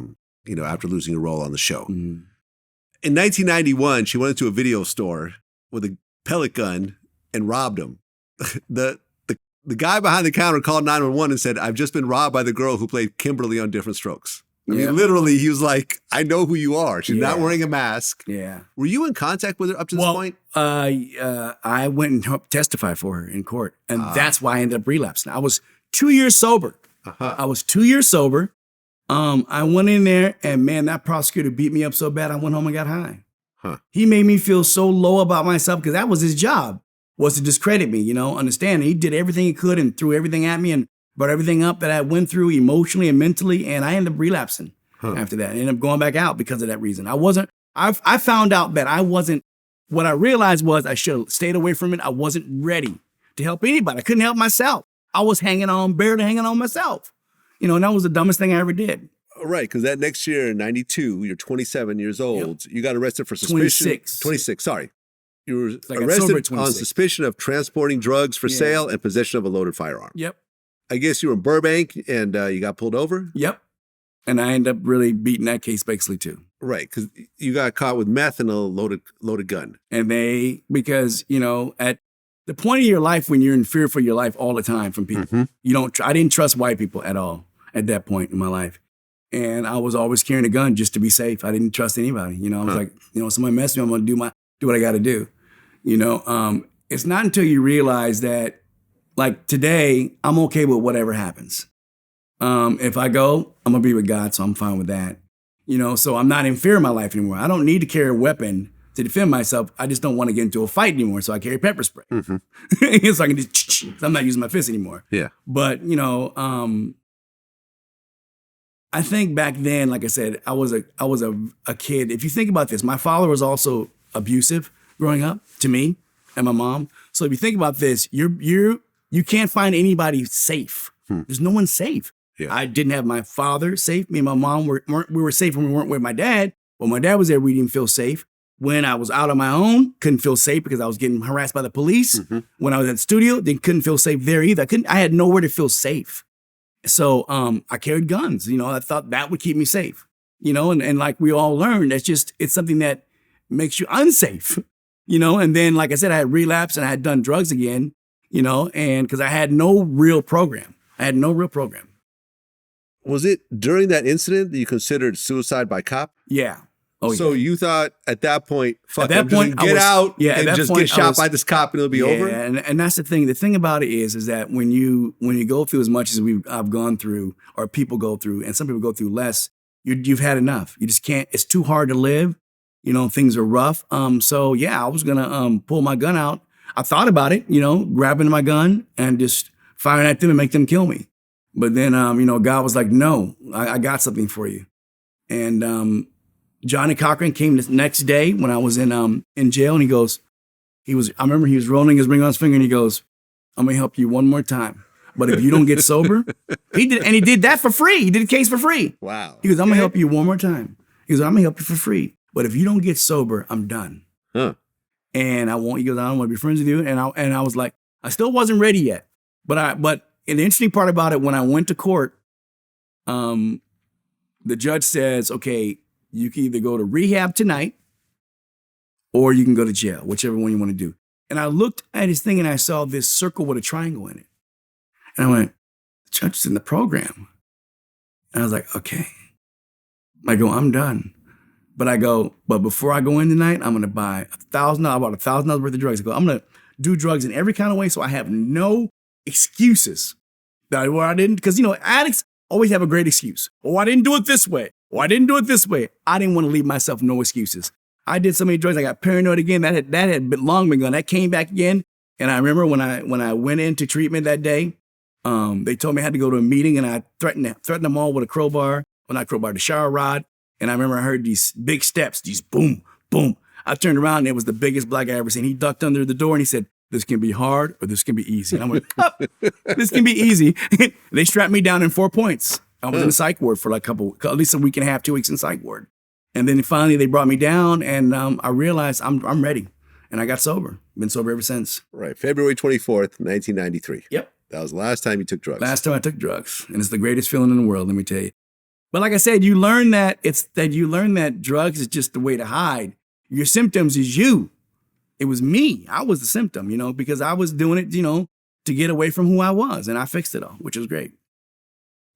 S1: role on the show. In 1991, she went into a video store with a pellet gun and robbed him. The guy behind the counter called 911 and said, "I've just been robbed by the girl who played Kimberly on Diff'rent Strokes." I mean, literally, he was like, "I know who you are. She's not wearing a mask."
S2: Yeah.
S1: Were you in contact with her up to this point?
S2: I went and testified for her in court, and that's why I ended up relapsing. I was 2 years sober. I was 2 years sober. I went in there, and man, that prosecutor beat me up so bad, I went home and got high. He made me feel so low about myself because that was his job, was to discredit me, understand. He did everything he could and threw everything at me and brought everything up that I went through emotionally and mentally, and I ended up relapsing after that. I ended up going back out because of that reason. I found out that I wasn't, what I realized was I should have stayed away from it. I wasn't ready to help anybody. I couldn't help myself. I was barely hanging on myself. And that was the dumbest thing I ever did.
S1: Right, because that next year in 92, you're 27 years old. Yep. You got arrested for suspicion. 26, sorry. You were arrested on suspicion of transporting drugs for sale and possession of a loaded firearm.
S2: Yep.
S1: I guess you were in Burbank and you got pulled over?
S2: Yep. And I ended up really beating that case basically too.
S1: Right, because you got caught with meth and a loaded gun.
S2: And because at the point of your life when you're in fear for your life all the time from people, I didn't trust white people at all at that point in my life. And I was always carrying a gun just to be safe. I didn't trust anybody. I was like, somebody mess me, I'm going to do what I got to do. It's not until you realize that, like today, I'm okay with whatever happens. If I go, I'm going to be with God, so I'm fine with that. So I'm not in fear of my life anymore. I don't need to carry a weapon to defend myself. I just don't want to get into a fight anymore, so I carry pepper spray. So I can just, I'm not using my fist anymore.
S1: Yeah.
S2: But, I think back then, like I said, I was a kid. If you think about this, my father was also abusive growing up to me and my mom. So if you think about this, you can't find anybody safe. There's no one safe. Yeah. I didn't have my father safe. Me and my mom we were safe when we weren't with my dad. When my dad was there, we didn't feel safe. When I was out on my own, couldn't feel safe because I was getting harassed by the police. When I was at the studio, they couldn't feel safe there either. I had nowhere to feel safe. So I carried guns, I thought that would keep me safe, and like we all learned, it's something that makes you unsafe, and then, like I said, I had relapsed and I had done drugs again, and because I had no real program.
S1: Was it during that incident that you considered suicide by cop?
S2: Yeah. Oh,
S1: so
S2: yeah.
S1: you thought at that point, fuck,
S2: At that
S1: I'm just
S2: point,
S1: gonna get out and
S2: at that
S1: just
S2: point,
S1: get shot by this cop and it'll be over?
S2: And that's the thing. The thing about it is that when you go through as much as I've gone through, or people go through, and some people go through less, you've had enough. You just can't. It's too hard to live. Things are rough. So yeah, I was gonna pull my gun out. I thought about it. Grabbing my gun and just firing at them and make them kill me. But then God was like, no, I got something for you. And Johnny Cochran came the next day when I was in jail, and I remember he was rolling his ring on his finger, and he goes, I'm gonna help you one more time. But if you don't get sober, he did that for free. He did a case for free.
S1: Wow.
S2: He goes, I'm gonna help you one more time. He goes, I'm gonna help you for free. But if you don't get sober, I'm done.
S1: Huh.
S2: And he goes, I don't want to be friends with you. And I was like, I still wasn't ready yet. But the interesting part about it, when I went to court, the judge says, okay, you can either go to rehab tonight or you can go to jail, whichever one you want to do. And I looked at his thing and I saw this circle with a triangle in it. And I went, the judge is in the program. And I was like, okay. I go, I'm done. But before I go in tonight, I'm going to buy $1,000 worth of drugs. I go, I'm going to do drugs in every kind of way so I have no excuses. Where I didn't, because, addicts always have a great excuse. Oh, I didn't do it this way. Oh, I didn't do it this way. I didn't want to leave myself no excuses. I did so many drugs. I got paranoid again. That had long been gone. That came back again. And I remember when I went into treatment that day, they told me I had to go to a meeting, and I threatened them all with a crowbar. Well, not crowbar, the shower rod. And I remember I heard these big steps, these boom, boom. I turned around and it was the biggest black I ever seen. He ducked under the door and he said, this can be hard or this can be easy. And I went, this can be easy. They strapped me down in 4 points. I was in the psych ward for at least a week and a half, 2 weeks in psych ward. And then finally they brought me down, and I realized I'm ready. And I got sober. Been sober ever since.
S1: Right. February 24th, 1993.
S2: Yep.
S1: That was the last time you took drugs.
S2: Last time I took drugs. And it's the greatest feeling in the world, let me tell you. But like I said, you learn that drugs is just the way to hide. Your symptoms is you. It was me. I was the symptom, because I was doing it, to get away from who I was. And I fixed it all, which was great.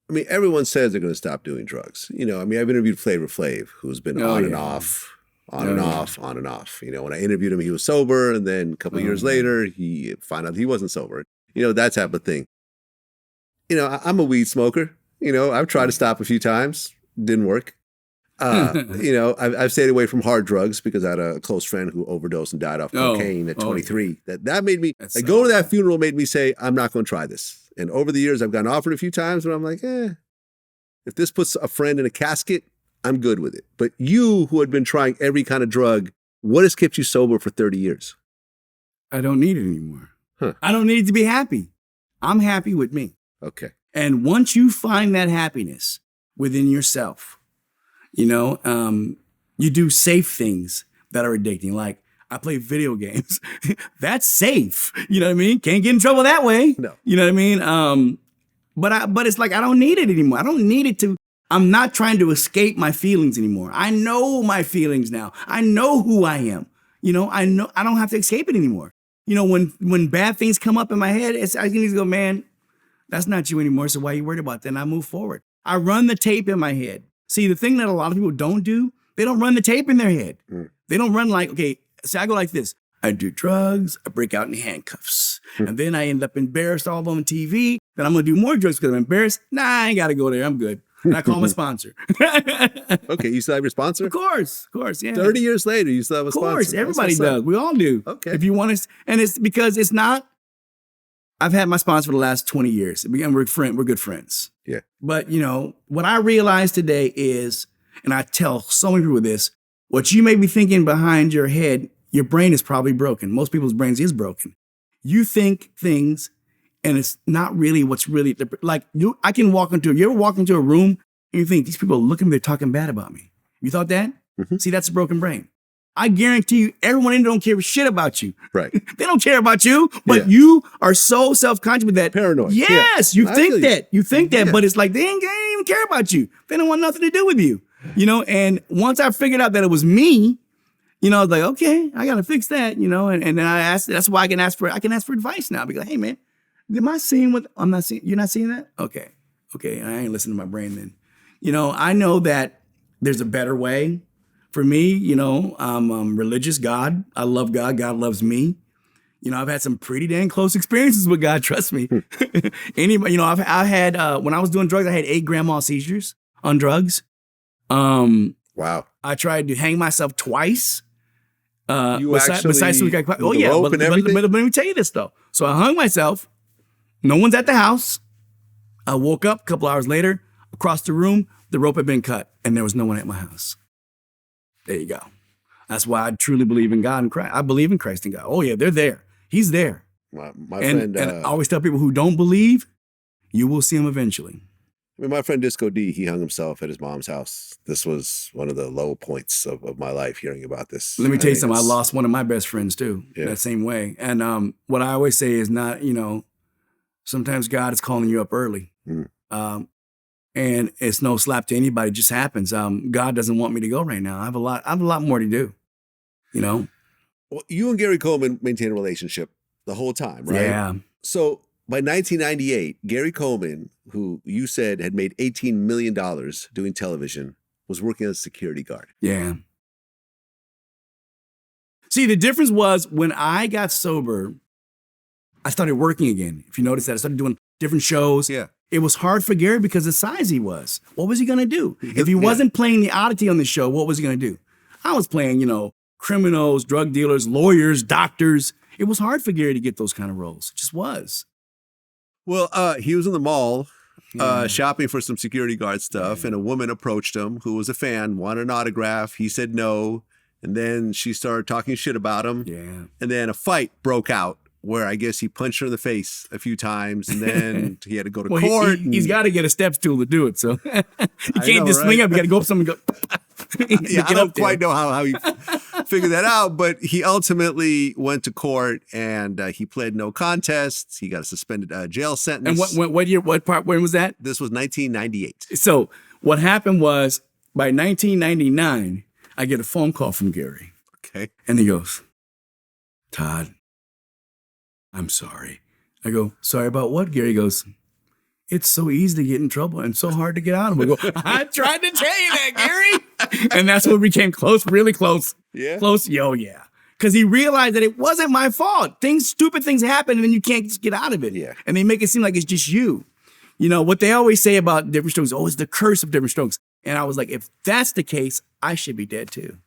S1: I mean, everyone says they're going to stop doing drugs. I've interviewed Flavor Flav, who's been on and off. When I interviewed him, he was sober. And then a couple of years later, he found out he wasn't sober. That type of thing. I'm a weed smoker. I've tried to stop a few times. Didn't work. I've stayed away from hard drugs because I had a close friend who overdosed and died off cocaine at 23. That made me, going to that funeral made me say, I'm not going to try this. And over the years, I've gotten offered a few times, but I'm like, if this puts a friend in a casket, I'm good with it. But you, who had been trying every kind of drug, what has kept you sober for 30 years?
S2: I don't need it anymore.
S1: Huh.
S2: I don't need to be happy. I'm happy with me.
S1: Okay.
S2: And once you find that happiness within yourself, you do safe things that are addicting. Like I play video games. That's safe. You know what I mean? Can't get in trouble that way.
S1: No.
S2: You know what I mean? But it's like I don't need it anymore. I don't need it to. I'm not trying to escape my feelings anymore. I know my feelings now. I know who I am. I know I don't have to escape it anymore. When bad things come up in my head, I can just go, man, that's not you anymore. So why are you worried about that? And I move forward. I run the tape in my head. See, the thing that a lot of people don't do, they don't run the tape in their head. They don't run like, okay, so I go like this. I do drugs, I break out in handcuffs. And then I end up embarrassed all on TV. Then I'm going to do more drugs because I'm embarrassed. Nah, I ain't got to go there. I'm good. And I call my sponsor.
S1: Okay, you still have your sponsor?
S2: Of course, yeah.
S1: 30 years later, you still have a sponsor.
S2: Of course, everybody does. We all do.
S1: Okay.
S2: If you want to, and it's because it's not, I've had my sponsor for the last 20 years. We're good friends.
S1: Yeah.
S2: But, what I realize today is, and I tell so many people this, what you may be thinking behind your head, your brain is probably broken. Most people's brains is broken. You think things, and it's not really what's really, like you ever walk into a room and you think, these people are looking at me, they're talking bad about me. You thought that? Mm-hmm. See, that's a broken brain. I guarantee you, everyone in there don't care shit about you.
S1: Right.
S2: They don't care about you, but you are so self-conscious with that.
S1: Paranoid.
S2: Yes, you think that. You think that, but it's like, they ain't even care about you. They don't want nothing to do with you. And once I figured out that it was me, You know, I was like, okay, I got to fix that, you know? And then I asked, that's why I can ask for advice now. Be like, hey man, am I seeing what I'm not seeing? You're not seeing that? Okay. I ain't listening to my brain then. You know, I know that there's a better way for me. You know, I'm religious. God, I love God. God loves me. You know, I've had some pretty dang close experiences with God. Trust me. Anybody, you know, I had when I was doing drugs, I had 8 grand mal seizures on drugs.
S1: Wow.
S2: I tried to hang myself twice.
S1: Besides
S2: oh yeah, but let me tell you this though. So I hung myself. No one's at the house. I woke up a couple hours later. Across the room, the rope had been cut, and there was no one at my house. There you go. That's why I truly believe in God and Christ. I believe in Christ and God. Oh yeah, they're there. He's there.
S1: My friend,
S2: and I always tell people who don't believe, you will see him eventually.
S1: I mean, my friend Disco D, he hung himself at his mom's house. This was one of the low points of my life, hearing about this.
S2: Let me tell you something. I lost one of my best friends too, that same way. And what I always say is not, you know, sometimes God is calling you up early. And it's no slap to anybody. It just happens. God doesn't want me to go right now. I have a lot more to do, you know?
S1: Well, you and Gary Coleman maintained a relationship the whole time, right?
S2: Yeah.
S1: So by 1998, Gary Coleman, who you said had made $18 million doing television, was working as a security guard.
S2: Yeah. See, the difference was when I got sober, I started working again. If you notice that, I started doing different shows.
S1: Yeah.
S2: It was hard for Gary because of the size he was. What was he going to do? If he wasn't playing the oddity on the show, what was he going to do? I was playing, you know, criminals, drug dealers, lawyers, doctors. It was hard for Gary to get those kind of roles. It just was.
S1: Well, he was in the mall shopping for some security guard stuff, and a woman approached him who was a fan, wanted an autograph. He said no, and then she started talking shit about him.
S2: Yeah.
S1: And then a fight broke out where I guess he punched her in the face a few times, and then he had to go to court.
S2: He's got to get a step stool to do it, so you can't just swing up. You got to go up something and go.
S1: Yeah, I don't quite know how he figured that out, but he ultimately went to court and he pled no contest. He got a suspended jail sentence.
S2: And what year? When was that?
S1: This was 1998.
S2: So what happened was by 1999, I get a phone call from Gary.
S1: Okay,
S2: and he goes, "Todd, I'm sorry." I go, "Sorry about what?" Gary goes, "It's so easy to get in trouble and so hard to get out of it." I go, "I tried to tell you that, Gary." And that's when we became close, really close.
S1: Yeah.
S2: Close. Yeah. Because he realized that it wasn't my fault. Stupid things happen and then you can't just get out of it.
S1: Yeah.
S2: And they make it seem like it's just you. You know, what they always say about Diff'rent Strokes, oh, it's the curse of Diff'rent Strokes. And I was like, if that's the case, I should be dead too.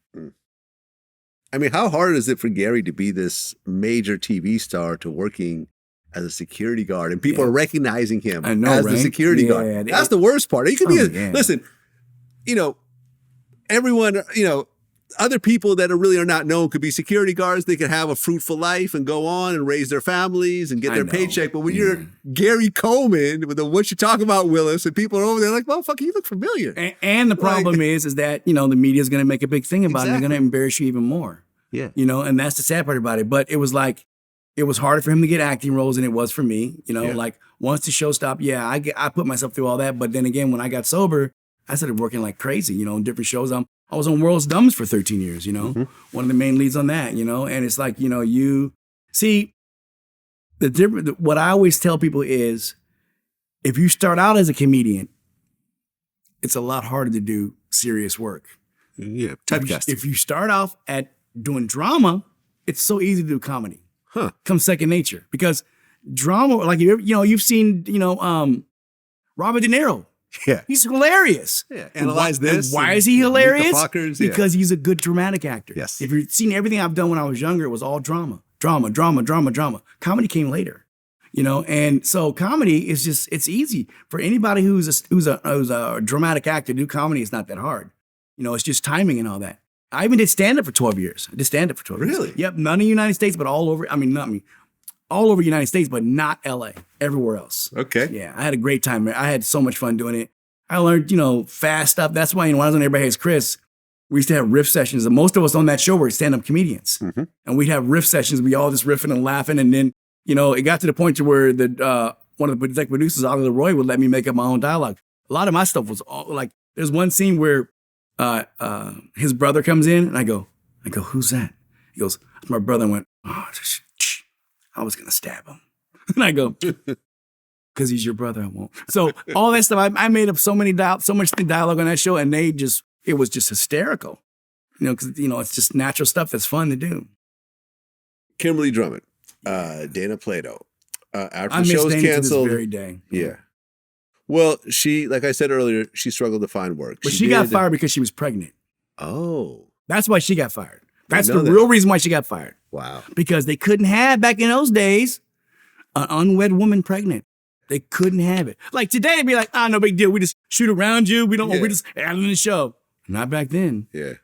S1: I mean, how hard is it for Gary to be this major TV star to working as a security guard and people are recognizing him as the security guard? That's the worst part. You could be listen, you know, everyone, you know, other people that are not known could be security guards. They could have a fruitful life and go on and raise their families and get their paycheck. But when you're Gary Coleman, with what you talk about, Willis, and people are over there like, motherfucker, you look familiar.
S2: And the problem is that, you know, the media is going to make a big thing about it. They're going to embarrass you even more.
S1: Yeah.
S2: You know, and that's the sad part about it. But it was like, it was harder for him to get acting roles than it was for me. You know, like once the show stopped, I put myself through all that. But then again, when I got sober, I started working like crazy, you know, in different shows. I was on World's Dumbest for 13 years, you know, one of the main leads on that, you know, and it's like, you know, you see what I always tell people is if you start out as a comedian, it's a lot harder to do serious work.
S1: Yeah. Typecast.
S2: If you start off at doing drama, it's so easy to do comedy. Comes second nature because drama, like, you know, you've seen, you know, Robert De Niro.
S1: Yeah.
S2: He's hilarious.
S1: Yeah. Analyze this.
S2: And why is he hilarious?
S1: Fuckers,
S2: because he's a good dramatic actor.
S1: Yes.
S2: If you've seen everything I've done when I was younger, it was all drama. Comedy came later, you know? And so comedy is just, it's easy for anybody who's a dramatic actor to do comedy. It's not that hard. You know, it's just timing and all that. I even did stand-up for 12 years. I did stand-up for 12 years.
S1: Really?
S2: Yep. None in the United States, but all over, all over the United States, but not LA, everywhere else.
S1: Okay.
S2: Yeah, I had a great time. I had so much fun doing it. I learned, you know, fast stuff. That's why, you know, when I was on Everybody Hates Chris, we used to have riff sessions. And most of us on that show were stand-up comedians. And we'd have riff sessions. We all just riffing and laughing. And then, you know, it got to the point to where one of the executive producers, Oliver Leroy, would let me make up my own dialogue. A lot of my stuff was all, like, there's one scene where his brother comes in and I go, I go, who's that? He goes, it's my brother. I went, oh, I was going to stab him. And I go, because he's your brother, I won't. So all that stuff, I made up so much dialogue on that show, and it was just hysterical. Because, it's just natural stuff that's fun to do.
S1: Kimberly Drummond, Dana Plato. After
S2: I
S1: the
S2: miss
S1: show was
S2: Dana
S1: canceled.
S2: to this very day.
S1: Yeah. Well, she, like I said earlier, she struggled to find work.
S2: But she got fired because she was pregnant.
S1: Oh.
S2: That's why she got fired. That's the
S1: that.
S2: real reason why she got fired.
S1: Wow.
S2: Because they couldn't have, back in those days, an unwed woman pregnant. They couldn't have it. Like today, it'd be like, no big deal. We just shoot around you. We just add it in the show. Not back then.
S1: Yeah.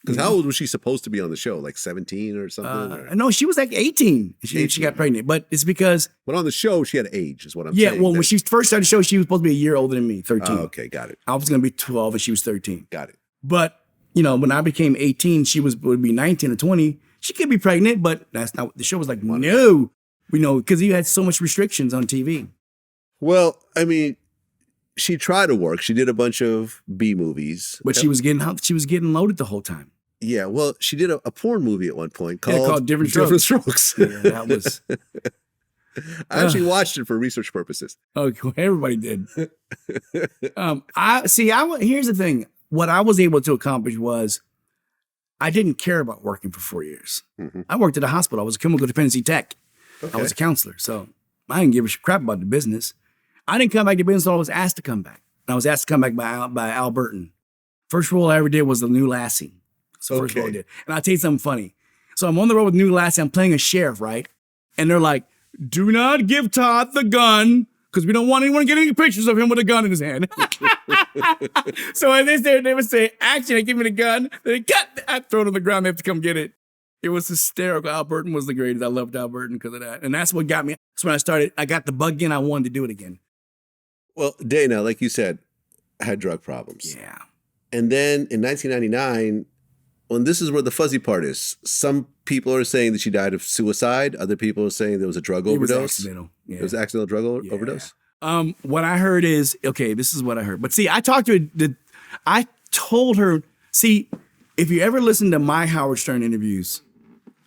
S1: Because how old was she supposed to be on the show? Like 17 or something?
S2: No, she was like 18. She got pregnant. But it's because...
S1: But on the show, she had age, is what I'm saying.
S2: Yeah, well, when she first started the show, she was supposed to be a year older than me, 13.
S1: Oh, okay, got it.
S2: I was going to be 12 and she was 13.
S1: Got it.
S2: But, when I became 18, she would be 19 or 20. She could be pregnant, but that's not what the show was like. No. Because you had so much restrictions on TV.
S1: Well, I mean, she tried to work. She did a bunch of B movies.
S2: But she was getting loaded the whole time.
S1: Yeah, well, she did a porn movie at one point called
S2: Diff'rent
S1: Strokes.
S2: Yeah, that was...
S1: I actually watched it for research purposes.
S2: Oh, everybody did. Here's the thing. What I was able to accomplish was I didn't care about working for 4 years. Mm-hmm. I worked at a hospital. I was a chemical dependency tech. Okay. I was a counselor. So I didn't give a crap about the business. I didn't come back to business until I was asked to come back. And I was asked to come back by Al Burton. First role I ever did was the New Lassie. So first role I did. And I'll tell you something funny. So I'm on the road with New Lassie. I'm playing a sheriff, right? And they're like, do not give Todd the gun because we don't want anyone getting any pictures of him with a gun in his hand. So when they would say, action, they give me the gun. They cut. I throw it on the ground. They have to come get it. It was hysterical. Al Burton was the greatest. I loved Al Burton because of that. And that's what got me. So when I got the bug again, I wanted to do it again.
S1: Well, Dana, like you said, had drug problems.
S2: Yeah.
S1: And then in 1999, well, this is where the fuzzy part is. Some people are saying that she died of suicide. Other people are saying there was a drug overdose.
S2: It was accidental. Yeah.
S1: It was accidental drug overdose?
S2: What I heard is, this is what I heard. But see, I told her, if you ever listen to my Howard Stern interviews,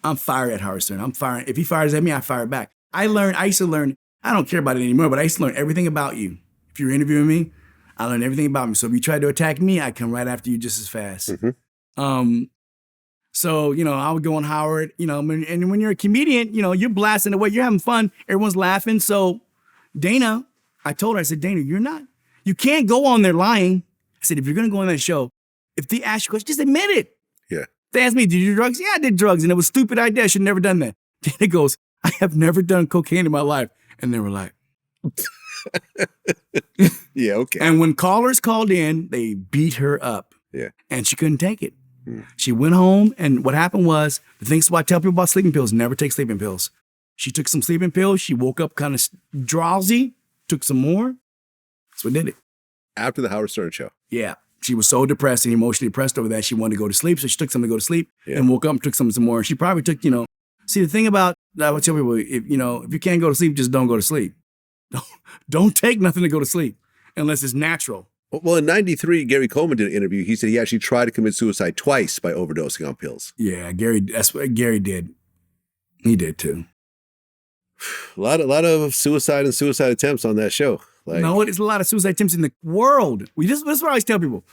S2: I'm fired at Howard Stern. I'm firing. If he fires at me, I fire back. I used to learn, I don't care about it anymore, but I used to learn everything about you. If you're interviewing me, I learn everything about me. So if you try to attack me, I come right after you just as fast. Mm-hmm. So, I would go on Howard, and when you're a comedian, you're blasting away, you're having fun, everyone's laughing. So Dana, I told her, I said, Dana, you can't go on there lying. I said, if you're going to go on that show, if they ask you questions, just admit it.
S1: Yeah.
S2: They asked me, did you do drugs? Yeah, I did drugs. And it was a stupid idea. I should have never done that. Dana goes, I have never done cocaine in my life. And they were like,
S1: yeah, okay.
S2: And when callers called in, they beat her up.
S1: Yeah.
S2: And she couldn't take it. She went home, and what happened was, the things I tell people about sleeping pills, never take sleeping pills. She took some sleeping pills. She woke up kind of drowsy, took some more. That's what did it.
S1: After the Howard Stern show.
S2: Yeah. She was so depressed and emotionally depressed over that, she wanted to go to sleep. So she took something to go to sleep and woke up and took some more. And she probably took, see, the thing about, I would tell people, if you can't go to sleep, just don't go to sleep. Don't take nothing to go to sleep unless it's natural.
S1: Well, in 93, Gary Coleman did an interview. He said he actually tried to commit suicide twice by overdosing on pills.
S2: Yeah, that's what Gary did. He did too.
S1: A lot of suicide and suicide attempts on that show.
S2: No, there's a lot of suicide attempts in the world. This is what I always tell people.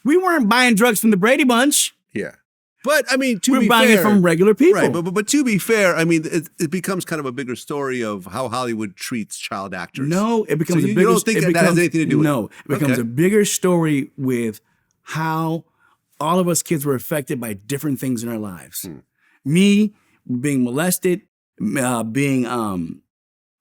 S2: We weren't buying drugs from the Brady Bunch.
S1: Yeah. But, I mean, to
S2: We're
S1: be
S2: buying
S1: fair,
S2: it from regular people.
S1: Right, but to be fair, I mean, it becomes kind of a bigger story of how Hollywood treats child actors.
S2: No, it becomes
S1: so
S2: a bigger...
S1: You don't think that has anything to do with it?
S2: No, it becomes a bigger story with how all of us kids were affected by different things in our lives. Me being molested, being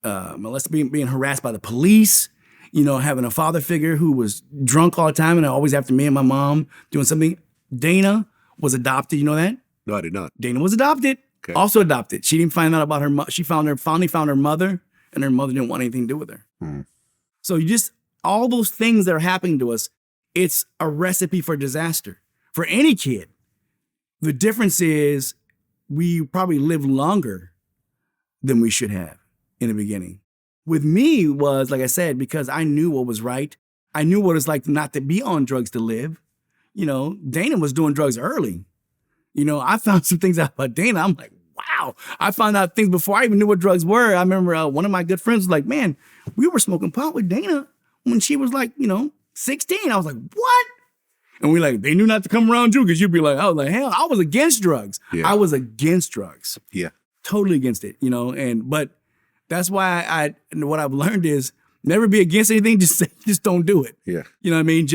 S2: harassed by the police, having a father figure who was drunk all the time and always after me and my mom doing something. Dana was adopted. You know that?
S1: No, I did not.
S2: Dana was adopted. Okay. Also adopted. She didn't find out about her. She finally found her mother, and her mother didn't want anything to do with her. So all those things that are happening to us, it's a recipe for disaster for any kid. The difference is we probably live longer than we should have in the beginning. With me was, like I said, because I knew what was right. I knew what it's like not to be on drugs to live. Dana was doing drugs early. I found some things out about Dana. I'm like, wow. I found out things before I even knew what drugs were. I remember one of my good friends was like, man, we were smoking pot with Dana when she was like, 16. I was like, what? And we like, they knew not to come around you because you'd be like, I was like, hell, I was against drugs.
S1: Yeah.
S2: I was against drugs.
S1: Yeah.
S2: Totally against it, but that's why what I've learned is never be against anything. Just don't do it.
S1: Yeah.
S2: You know what I mean?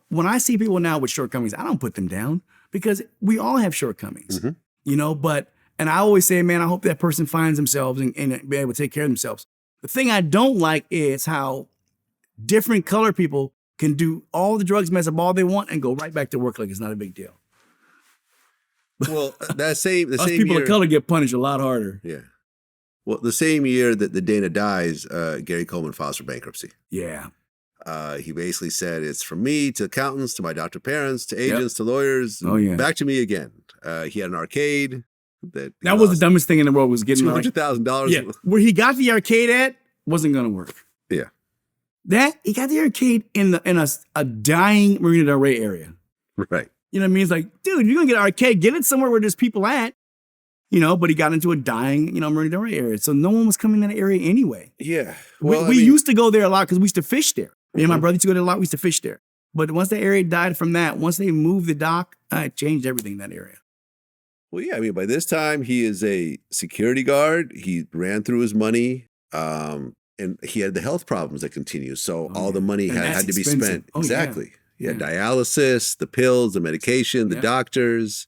S2: When I see people now with shortcomings, I don't put them down because we all have shortcomings, and I always say, man, I hope that person finds themselves and be able to take care of themselves. The thing I don't like is how different color people can do all the drugs, mess up all they want, and go right back to work like it's not a big deal.
S1: Well, the same
S2: people
S1: year,
S2: of color get punished a lot harder.
S1: Yeah. Well, the same year that the Dana dies, Gary Coleman files for bankruptcy.
S2: Yeah.
S1: He basically said, it's from me to accountants, to my doctor parents, to agents, to lawyers, back to me again. He had an arcade. That
S2: was the dumbest thing in the world, was getting
S1: $200,000.
S2: Yeah. Where he got the arcade at wasn't going to work.
S1: Yeah.
S2: He got the arcade in a dying Marina Del Rey area.
S1: Right.
S2: You know what I mean? It's like, dude, you're going to get an arcade, get it somewhere where there's people at, but he got into a dying, Marina Del Rey area. So no one was coming in that area anyway.
S1: Yeah.
S2: Well, we used to go there a lot because we used to fish there. Me and my brother used to go there a lot. We used to fish there. But once the area died from that, once they moved the dock, it changed everything in that area.
S1: Well, yeah. I mean, by this time, he is a security guard. He ran through his money. And he had the health problems that continue. So all the money had to be spent. Exactly. Yeah. Dialysis, the pills, the medication, the doctors.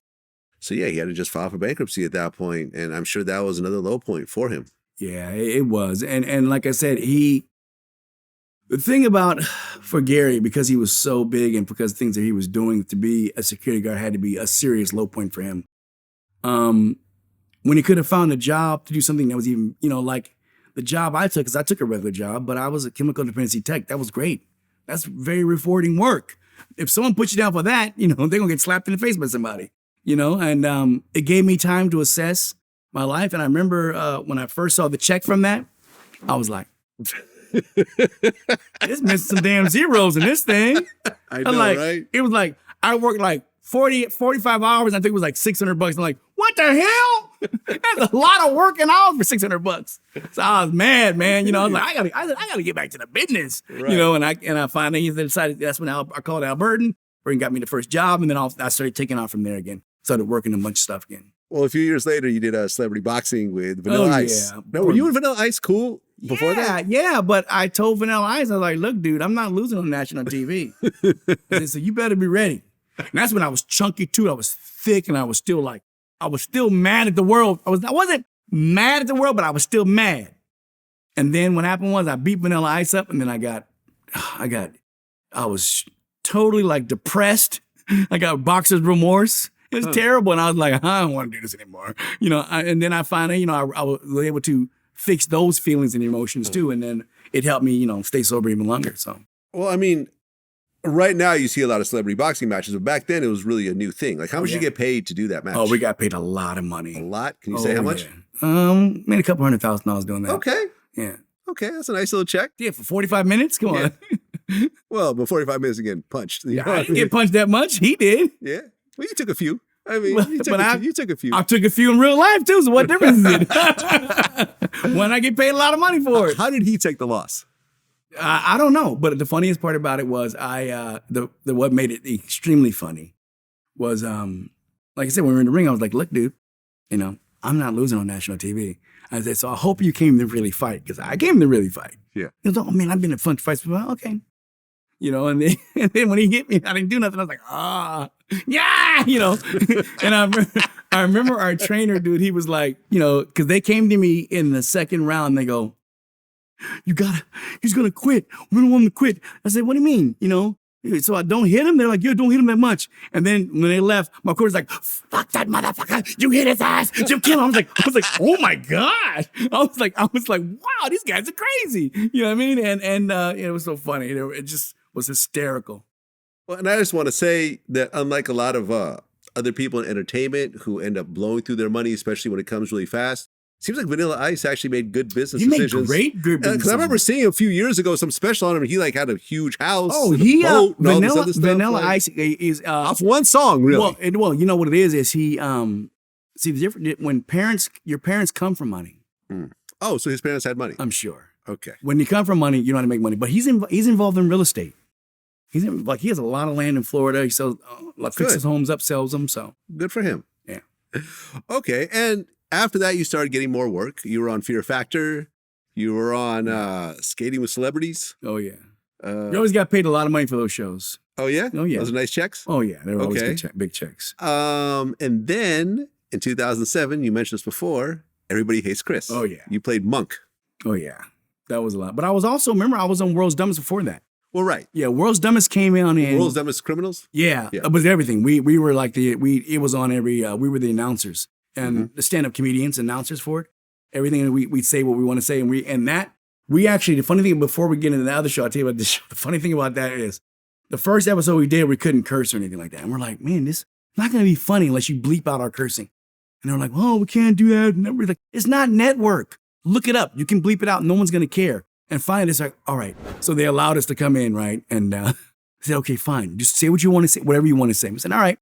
S1: So yeah, he had to just file for bankruptcy at that point. And I'm sure that was another low point for him.
S2: Yeah, it was. And like I said, the thing for Gary, because he was so big and because of things that he was doing, to be a security guard had to be a serious low point for him. When he could have found a job to do something that was even, like the job I took, because I took a regular job, but I was a chemical dependency tech. That was great. That's very rewarding work. If someone puts you down for that, they're going to get slapped in the face by somebody, and it gave me time to assess my life. And I remember when I first saw the check from that, I was like, it's missing some damn zeros in this thing.
S1: I know, right?
S2: It was like, I worked like 45 hours. I think it was like $600. I'm like, what the hell? That's a lot of working hours for $600. So I was mad, man. I was like, I gotta get back to the business. Right. And I finally decided, that's when I called Al Burton. Burton got me the first job, and then I started taking off from there again. Started working a bunch of stuff again.
S1: Well, a few years later, you did a celebrity boxing with Vanilla Ice. Yeah. No, were you and Vanilla Ice cool before that?
S2: Yeah, but I told Vanilla Ice, I was like, look, dude, I'm not losing on national TV. I said, you better be ready. And that's when I was chunky too. I was thick, and I was still mad at the world. I wasn't mad at the world, but I was still mad. And then what happened was I beat Vanilla Ice up, and then I was totally like depressed. I got boxer's remorse. It was terrible. And I was like, I don't want to do this anymore. And then I finally, I was able to fix those feelings and emotions too. And then it helped me, stay sober even longer. So,
S1: well, I mean, right now you see a lot of celebrity boxing matches, but back then it was really a new thing. Like, how much did you get paid to do that match?
S2: Oh, we got paid a lot of money.
S1: A lot? Can you say how much?
S2: Made a couple $100,000 doing that.
S1: Okay.
S2: Yeah.
S1: Okay, that's a nice little check.
S2: Yeah, for 45 minutes? Come on.
S1: Well, but 45 minutes again, punched.
S2: Yeah, I didn't get punched that much. He did.
S1: Yeah. Well, you took a few. I mean, you took a few.
S2: I took a few in real life too, so what difference is it? When I get paid a lot of money for it.
S1: How did he take the loss?
S2: I don't know, but the funniest part about it was what made it extremely funny was, like I said, when we were in the ring, I was like, look, dude, I'm not losing on national TV. I said, so I hope you came to really fight, because I came to really fight.
S1: Yeah.
S2: He goes, oh man, I've been in fun fights before. Okay. And then when he hit me, I didn't do nothing. I was like, yeah, And I remember our trainer, dude, he was like, because they came to me in the second round, and they go, he's going to quit. We don't want him to quit. I said, what do you mean? So I don't hit him. They're like, don't hit him that much. And then when they left, my coach was like, fuck that motherfucker. You hit his ass. You kill him. I was like, oh my God. I was like, wow, these guys are crazy. You know what I mean? And it was so funny. It just was hysterical.
S1: Well, and I just want to say that unlike a lot of other people in entertainment who end up blowing through their money, especially when it comes really fast, Seems like Vanilla Ice actually made good business
S2: He made
S1: decisions.
S2: great business
S1: Because I remember
S2: decisions.
S1: seeing a few years ago some special on him. He like had a huge house.
S2: Oh,
S1: and a
S2: he
S1: boat and all this other stuff.
S2: Vanilla
S1: Like,
S2: Ice is
S1: off one song, really.
S2: Well, you know what it is he see the difference when your parents come from money.
S1: Oh, so his parents had money.
S2: I'm sure.
S1: Okay.
S2: When you come from money, you know how to make money. But he's involved in real estate. He has a lot of land in Florida. He sells fixes homes up, sells them. So
S1: Good for him.
S2: yeah.
S1: Okay. And after that, you started getting more work. You were on Fear Factor. You were on Skating with Celebrities.
S2: Oh yeah. You always got paid a lot of money for those shows.
S1: Oh, yeah?
S2: Oh, yeah.
S1: Those are nice checks?
S2: Oh yeah, they were always
S1: Okay.
S2: big checks.
S1: And then in 2007, you mentioned this before, Everybody Hates Chris.
S2: Oh, yeah.
S1: You played Monk.
S2: Oh yeah, that was a lot. But I was also I was on World's Dumbest before that.
S1: Well, right.
S2: Yeah, World's Dumbest came in and
S1: World's Dumbest Criminals?
S2: Yeah,
S1: Yeah.
S2: it was everything. We were like it was on every. We were the announcers and the stand-up comedians, announcers for it. Everything we'd say what we want to say, and we actually the funny thing before we get into the other show, I'll tell you about this show. The funny thing about that is the first episode we did, we couldn't curse or anything like that, and we're like, man, this is not going to be funny unless you bleep out our cursing. And they're like, oh, we can't do that. And we're like, it's not network. Look it up. You can bleep it out. No one's going to care. And finally, it's like, all right. So they allowed us to come in, right? And said, okay, fine. Just say what you want to say, whatever you want to say. We said, all right.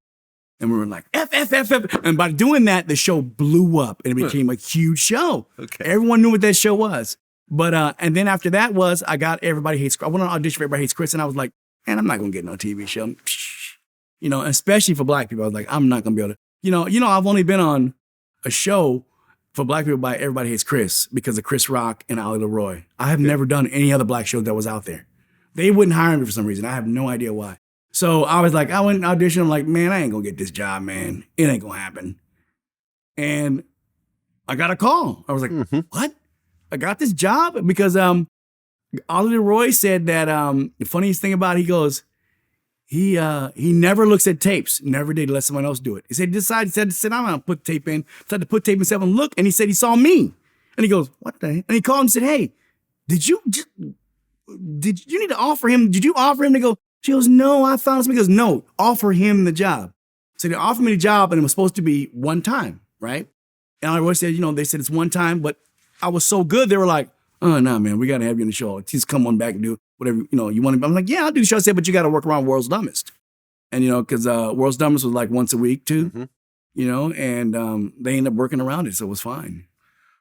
S2: And we were like, F. And by doing that, the show blew up and it became a huge show.
S1: Okay.
S2: Everyone knew what that show was. But, and then after that I got Everybody Hates Chris. I went on audition for Everybody Hates Chris and I was like, man, I'm not going to get no TV show. You know, especially for black people. I was like, I'm not going to be able to, you know, I've only been on a show for black people by Everybody Hates Chris because of Chris Rock and Ali LeRoy. I have never done any other black show that was out there. They wouldn't hire me for some reason. I have no idea why. So I was like, I went and auditioned. I'm like, man, I ain't gonna get this job, man. It ain't gonna happen. And I got a call. I was like, what? I got this job? Because Ali LeRoy said that the funniest thing about it, he goes, he never looks at tapes. Never did. Let someone else do it. He said, he said, I'm gonna put tape in. Started to put tape in, said, and look, and he said he saw me. And he goes, what the heck? And he called and said, hey, did you need to offer him? Did you offer him to go? She goes, no, I found somebody. He goes, no, offer him the job. So they offered me the job and it was supposed to be one time, right? And I always said, they said it's one time, but I was so good, they were like, oh, no, man, we got to have you in the show. Just come on back and do whatever, you want to. I'm like, yeah, I'll do the show. I said, but you got to work around World's Dumbest. And, because World's Dumbest was like once a week too, and they ended up working around it. So it was fine.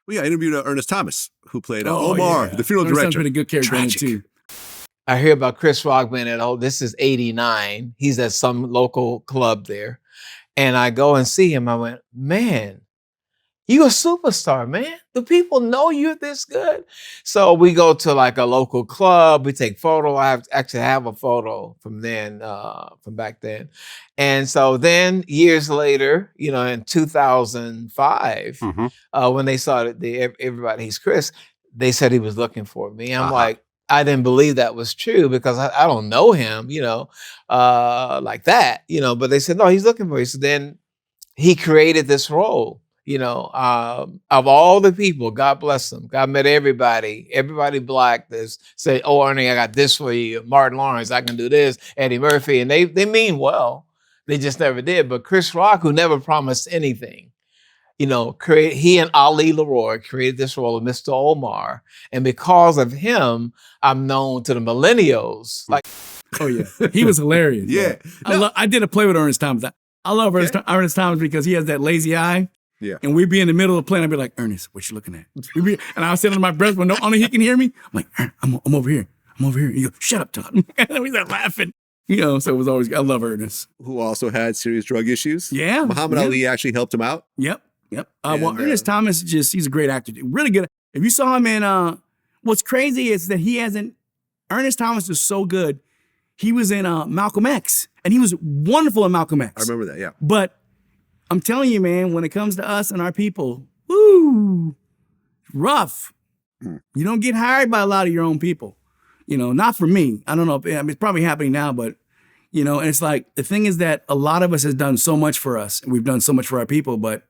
S1: Well, yeah, I interviewed Ernest Thomas, who played Omar, the funeral
S2: Ernest
S1: director.
S2: Thomas played a good character in it too.
S5: I hear about Chris Rock being at this is 89. He's at some local club there. And I go and see him. I went, man, you a superstar, man. Do people know you're this good? So we go to like a local club. We take photo. I actually have a photo from back then. And so then years later, in 2005, when they saw that Everybody Hates Chris, they said he was looking for me. I'm like, I didn't believe that was true because I don't know him, like that, but they said, no, he's looking for you. So then he created this role, of all the people, God bless him. God met everybody black that say, oh, Ernie, I got this for you. Martin Lawrence, I can do this. Eddie Murphy. And they mean well. They just never did. But Chris Rock, who never promised anything, he and Ali LeRoy created this role of Mr. Omar. And because of him, I'm known to the millennials. Like,
S2: oh yeah, he was hilarious.
S1: Yeah.
S2: I did a play with Ernest Thomas. I love Ernest Thomas because he has that lazy eye.
S1: Yeah.
S2: And we'd be in the middle of the play and I'd be like, Ernest, what you looking at? And I was sitting on my breath when only he can hear me. I'm like, I'm over here. I'm over here. He goes, shut up, Todd. And then we start laughing. So it was always, I love Ernest.
S1: Who also had serious drug issues.
S2: Yeah.
S1: Muhammad Ali actually helped him out.
S2: Yep. Well, Ernest Thomas, he's a great actor. Really good. If you saw him in, what's crazy is that Ernest Thomas is so good. He was in Malcolm X and he was wonderful in Malcolm X.
S1: I remember that, yeah.
S2: But I'm telling you, man, when it comes to us and our people, woo, rough. You don't get hired by a lot of your own people. Not for me. I don't know. It's probably happening now, but, and it's like, the thing is that a lot of us has done so much for us. And we've done so much for our people, but,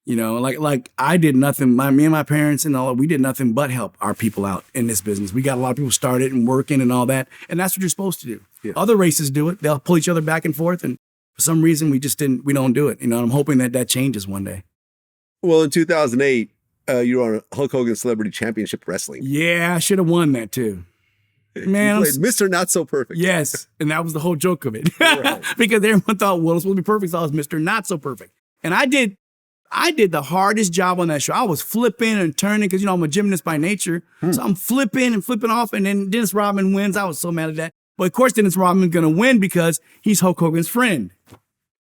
S2: like I did nothing. Me and my parents and all, we did nothing but help our people out in this business. We got a lot of people started and working and all that. And that's what you're supposed to do. Yeah. Other races do it. They'll pull each other back and forth. And for some reason, we don't do it. I'm hoping that changes one day.
S1: Well, in 2008, you were on Hulk Hogan Celebrity Championship Wrestling.
S2: Yeah, I should have won that too. Man,
S1: you played Mr. Not So Perfect.
S2: Yes, and that was the whole joke of it.
S1: Right.
S2: Because everyone thought Willis would be perfect, so I was Mr. Not So Perfect. And I did the hardest job on that show. I was flipping and turning because, I'm a gymnast by nature. So I'm flipping and flipping off, and then Dennis Rodman wins. I was so mad at that. But of course, Dennis Rodman's going to win because he's Hulk Hogan's friend.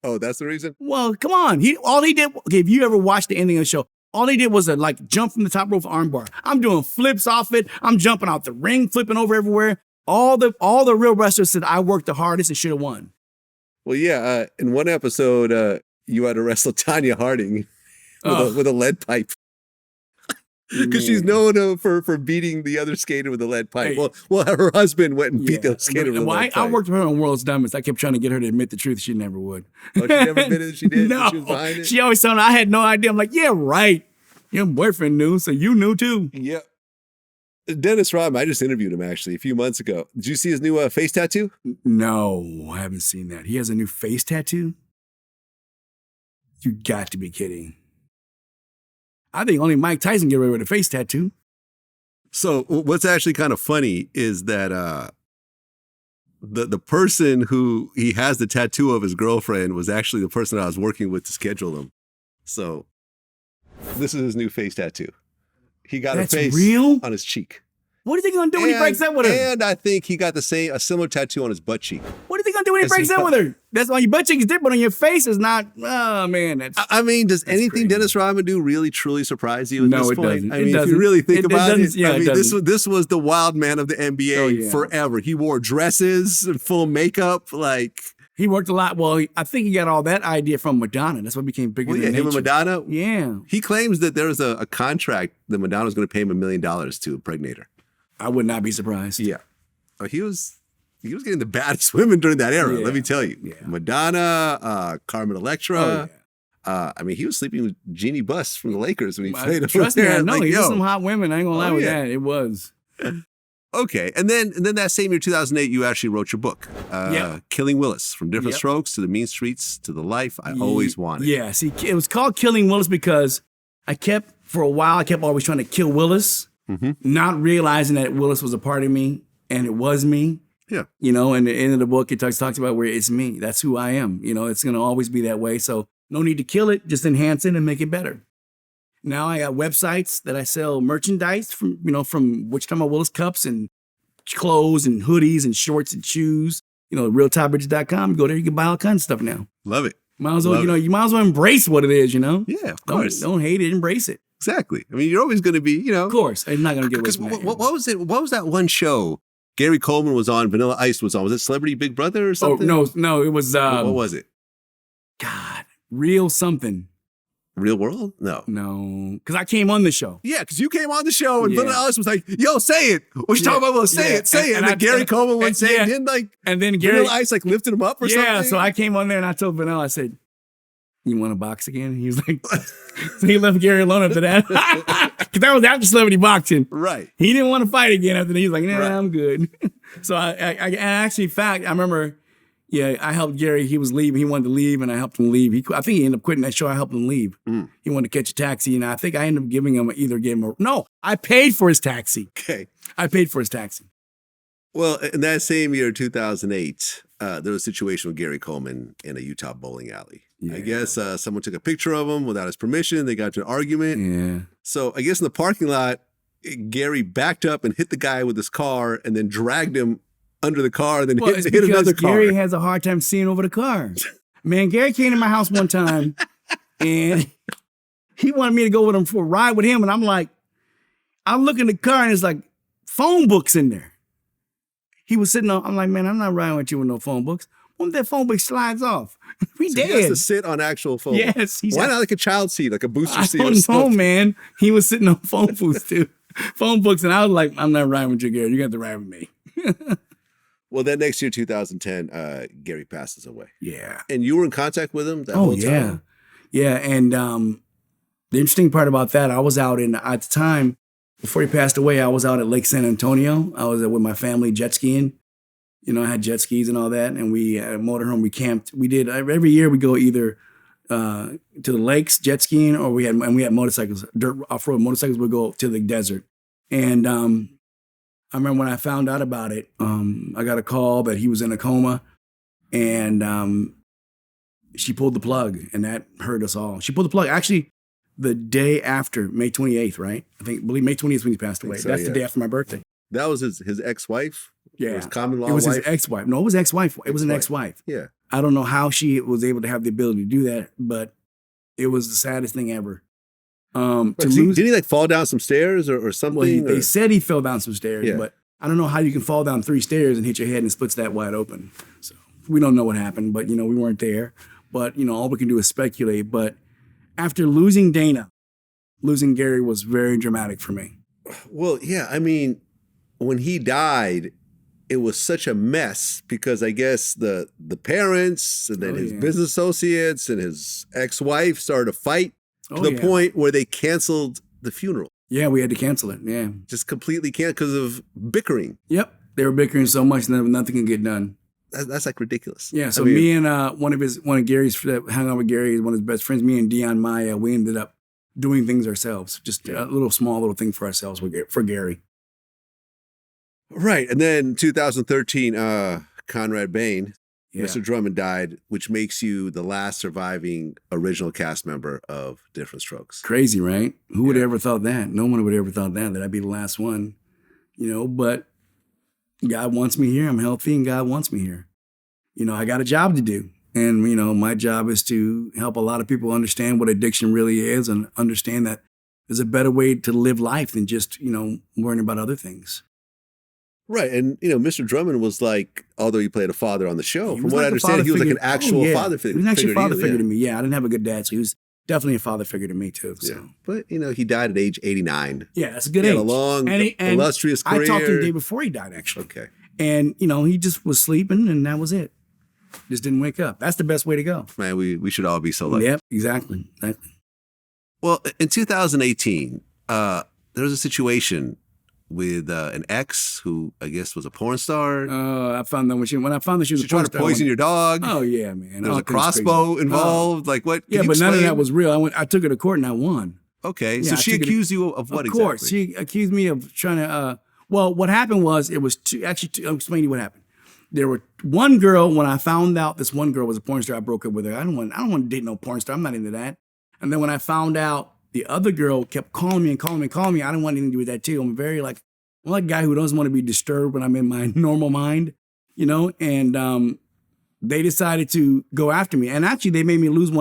S1: Oh, that's the reason?
S2: Well, come on. All he did, okay, if you ever watched the ending of the show, all he did was jump from the top rope armbar. I'm doing flips off it. I'm jumping out the ring, flipping over everywhere. All the real wrestlers said I worked the hardest and should have won.
S1: Well, yeah. In one episode, you had to wrestle Tanya Harding with a lead pipe. Because she's known for beating the other skater with a lead pipe.
S2: Hey.
S1: Well, her husband went and beat the skater with a lead pipe.
S2: I worked with her on World's Dumbest. I kept trying to get her to admit the truth. She never would.
S1: Oh, she never admitted she did?
S2: No.
S1: She was behind it?
S2: She always told me I had no idea. I'm like, yeah, right. Your boyfriend knew, so you knew too.
S1: Yeah. Dennis Rodman, I just interviewed him actually a few months ago. Did you see his new face tattoo?
S2: No, I haven't seen that. He has a new face tattoo? You got to be kidding. I think only Mike Tyson get away with a face tattoo.
S1: So what's actually kind of funny is that the person who he has the tattoo of his girlfriend was actually the person I was working with to schedule him. So this is his new face tattoo. He got
S2: That's
S1: a face
S2: real?
S1: on his cheek.
S2: What do you think he's gonna do when he breaks up with her?
S1: And I think he got a similar tattoo on his butt cheek.
S2: What do you think he's gonna do when he breaks up with her? That's on your butt cheek is different, but on your face is not. Oh man, that's.
S1: I mean, does anything
S2: crazy.
S1: Dennis Rodman do really truly surprise you at
S2: No,
S1: this
S2: it
S1: point?
S2: doesn't.
S1: I
S2: It
S1: mean, if
S2: doesn't.
S1: you really think
S2: It
S1: about
S2: doesn't.
S1: it,
S2: Yeah,
S1: I
S2: it
S1: mean,
S2: doesn't.
S1: this was the wild man of the NBA
S2: Oh, yeah.
S1: forever. He wore dresses and full makeup, like.
S2: He worked a lot. Well, I think he got all that idea from Madonna. That's what became bigger
S1: Well, yeah,
S2: than
S1: him and
S2: nature.
S1: Madonna.
S2: Yeah,
S1: He claims that there was a contract that Madonna was going to pay him $1 million to impregnate her.
S2: I would not be surprised.
S1: Yeah. He was getting the baddest women during that era,
S2: Yeah.
S1: let me tell you.
S2: Yeah.
S1: Madonna, Carmen Electra.
S2: Oh,
S1: I mean, he was sleeping with Jeannie Buss from the Lakers when he
S2: yeah.
S1: played.
S2: Trust me, I know.
S1: Like,
S2: He was
S1: yo.
S2: some hot women. I ain't gonna lie with
S1: yeah.
S2: that. It was.
S1: Okay, and then that same year, 2008, you actually wrote your book,
S2: Yeah.
S1: Killing Willis, from Diff'rent
S2: Yep.
S1: Strokes to the Mean Streets to the Life I Always Wanted.
S2: Yeah, see, it was called Killing Willis because for a while, I kept always trying to kill Willis, not realizing that Willis was a part of me and it was me.
S1: Yeah.
S2: And the end of the book, it talks about where it's me. That's who I am. It's going to always be that way. So no need to kill it, just enhance it and make it better. Now I got websites that I sell merchandise from Wichita Willis cups and clothes and hoodies and shorts and shoes. RealToddBridges.com. Go there, you can buy all kinds of stuff now.
S1: Love it.
S2: Might as well,
S1: Love it.
S2: you might as well embrace what it is,
S1: Yeah, of course.
S2: Don't hate it, embrace it.
S1: Exactly. I mean, you're always going to be,
S2: Of course. I'm not gonna get away
S1: Because
S2: from that.
S1: what was it? What was that one show? Gary Coleman was on. Vanilla Ice was on. Was it Celebrity Big Brother or
S2: Oh,
S1: something?
S2: no, it was
S1: What was it?
S2: God, real something.
S1: Real World? No.
S2: No, because I came on the show.
S1: Yeah, because you came on the show and
S2: Yeah.
S1: Vanilla Ice was like, "Yo, say it. What you talking about? Well, say
S2: Yeah.
S1: it, say it." And
S2: I-
S1: then Gary Coleman went
S2: and-
S1: say it.
S2: yeah.
S1: Didn't like
S2: And then Gary,
S1: Vanilla Ice like lifted him up or something?
S2: yeah, so I came on there and I told Vanilla, I said, "You want to box again?" He was like, so he left Gary alone after that. Because that was after celebrity boxing.
S1: Right.
S2: He didn't want to fight again after that. He was like, nah,
S1: Right.
S2: I'm good. So I actually, in fact, I remember, I helped Gary. He was leaving. He wanted to leave, and I helped him leave. I think he ended up quitting that show. I helped him leave. He wanted to catch a taxi, and I think I ended up giving him I paid for his taxi.
S1: Okay.
S2: I paid for his taxi.
S1: Well, in that same year, 2008, there was a situation with Gary Coleman in a Utah bowling alley.
S2: Yeah.
S1: I guess someone took a picture of him without his permission. They got into an argument.
S2: Yeah.
S1: So I guess in the parking lot, Gary backed up and hit the guy with his car and then dragged him under the car and then
S2: Well, it's
S1: hit another
S2: because Gary
S1: car.
S2: has a hard time seeing over the car. Man, Gary came to my house one time and he wanted me to go with him for a ride with him. And I'm like, I'm looking at the car and there's like phone books in there. He was sitting on, I'm like, man, I'm not riding with you with no phone books. What if that phone book slides off? We
S1: So he has
S2: dead.
S1: to sit on actual phone.
S2: Yes.
S1: Why not like a child seat, like a booster
S2: I
S1: seat or
S2: don't know,
S1: something?
S2: man. He was sitting on phone books too. Phone books. And I was like, I'm not riding with you, Gary. You got to ride with me.
S1: Well, that next year, 2010, Gary passes away.
S2: Yeah.
S1: And you were in contact with him that
S2: Oh,
S1: whole
S2: yeah.
S1: time?
S2: Yeah. And the interesting part about that, I was out at the time, before he passed away, I was out at Lake San Antonio. I was with my family jet skiing. I had jet skis and all that. And we had a motorhome. We camped. We did, every year we go either to the lakes jet skiing, or we had motorcycles, dirt off-road motorcycles. Would go to the desert. And I remember when I found out about it, I got a call that he was in a coma, and she pulled the plug, and that hurt us all. She pulled the plug actually the day after, May 28th, right? I believe May 20th when he passed away.
S1: So,
S2: That's the day after my birthday.
S1: That was his ex-wife?
S2: Yeah.
S1: His common law
S2: It was
S1: wife?
S2: his ex-wife. No, it was ex-wife. It was an ex-wife.
S1: Yeah.
S2: I don't know how she was able to have the ability to do that, but it was the saddest thing ever.
S1: Did he like fall down some stairs or something?
S2: Well, they said he fell down some stairs,
S1: Yeah.
S2: but I don't know how you can fall down 3 stairs and hit your head and it splits that wide open. So we don't know what happened, but we weren't there. But all we can do is speculate. But after losing Dana, losing Gary was very dramatic for me.
S1: Well, yeah. I mean, when he died, it was such a mess because I guess the parents and then his business associates and his ex-wife started to fight to the point where they canceled the funeral.
S2: Yeah, we had to cancel it. Yeah.
S1: Just completely canceled because of bickering.
S2: Yep. They were bickering so much that nothing could get done.
S1: That's like ridiculous.
S2: Yeah. So me and one of Gary's that hung out with Gary, one of his best friends, me and Dion Maya, we ended up doing things ourselves. Just a small little thing for ourselves for Gary.
S1: Right. And then 2013, Conrad Bain,
S2: Yeah.
S1: Mr. Drummond died, which makes you the last surviving original cast member of Diff'rent Strokes.
S2: Crazy, right? Who would have ever thought that? No one would have ever thought that I'd be the last one. But God wants me here. I'm healthy and God wants me here. I got a job to do. And, my job is to help a lot of people understand what addiction really is and understand that there's a better way to live life than just, worrying about other things.
S1: Right. And, Mr. Drummond was like, although he played a father on the show, from what I
S2: a
S1: understand,
S2: father
S1: he was like
S2: figure.
S1: an actual father figure.
S2: He was an actual father
S1: to you,
S2: figure to me. Yeah, I didn't have a good dad, so he was definitely a father figure to me too. So.
S1: Yeah. But, he died at age 89.
S2: Yeah, that's a good
S1: He
S2: age.
S1: had a long,
S2: and
S1: illustrious career.
S2: I talked to him the day before he died, actually.
S1: Okay.
S2: And, he just was sleeping and that was it. Just didn't wake up. That's the best way to go.
S1: Man, we should all be so lucky.
S2: Yep, exactly.
S1: Well, in 2018, there was a situation with an ex who I guess was a porn star.
S2: I found that when I found that she was
S1: She tried to poison your dog.
S2: Oh yeah, man.
S1: There was a crossbow involved. Like what?
S2: Yeah, but none of that was real. I took her to court and I won.
S1: Okay,
S2: Yeah,
S1: so she accused you of what exactly?
S2: Of course, she accused me of trying to. Well, what happened was it was two. Actually, I'll explain to you what happened. There were one girl. When I found out this one girl was a porn star, I broke up with her. I don't want to date no porn star. I'm not into that. And then when I found out the other girl kept calling me and calling me and calling me, I didn't want anything to do with that too. I'm very I'm like a guy who doesn't want to be disturbed when I'm in my normal mind, and they decided to go after me. And actually they made me lose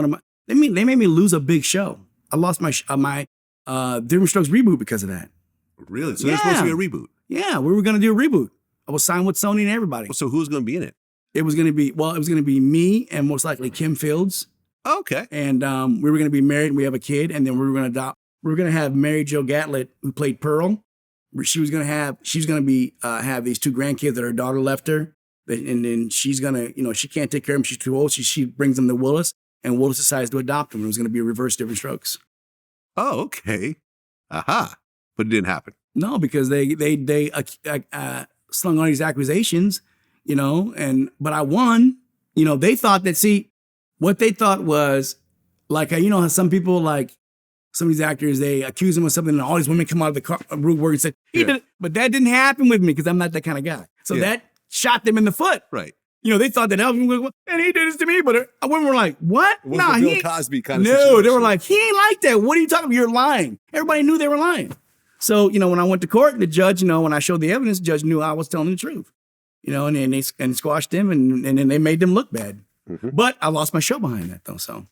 S2: they made me lose a big show. I lost my Diff'rent Strokes reboot because of that.
S1: Really? So there's supposed to be a reboot?
S2: Yeah, we were going to do a reboot. I was signed with Sony and everybody.
S1: So who's going to be in it?
S2: It was going to be me and most likely Kim Fields.
S1: Okay.
S2: And we were going to be married and we have a kid. And then we were going to have Mary Jo Gatlett, who played Pearl. She was going to have these 2 grandkids that her daughter left her. And then she's going to, she can't take care of them. She's too old. She brings them to Willis, and Willis decides to adopt them. It was going to be a reverse Diff'rent Strokes.
S1: Oh, okay. Aha. But it didn't happen.
S2: No, because they slung all these accusations, but I won. They thought that, what they thought was, like, how some people, like, some of these actors, they accuse them of something and all these women come out of the room and say, he did it. But that didn't happen with me because I'm not that kind of guy. So that shot them in the foot.
S1: Right.
S2: They thought that and he did this to me, but women were like, what?
S1: It wasn't Bill Cosby kind of
S2: situation.
S1: No,
S2: they were like, he ain't like that. What are you talking about? You're lying. Everybody knew they were lying. So, when I went to court, the judge, when I showed the evidence, the judge knew I was telling the truth, and they squashed them and then they made them look bad. Mm-hmm. But I lost my show behind that though. So,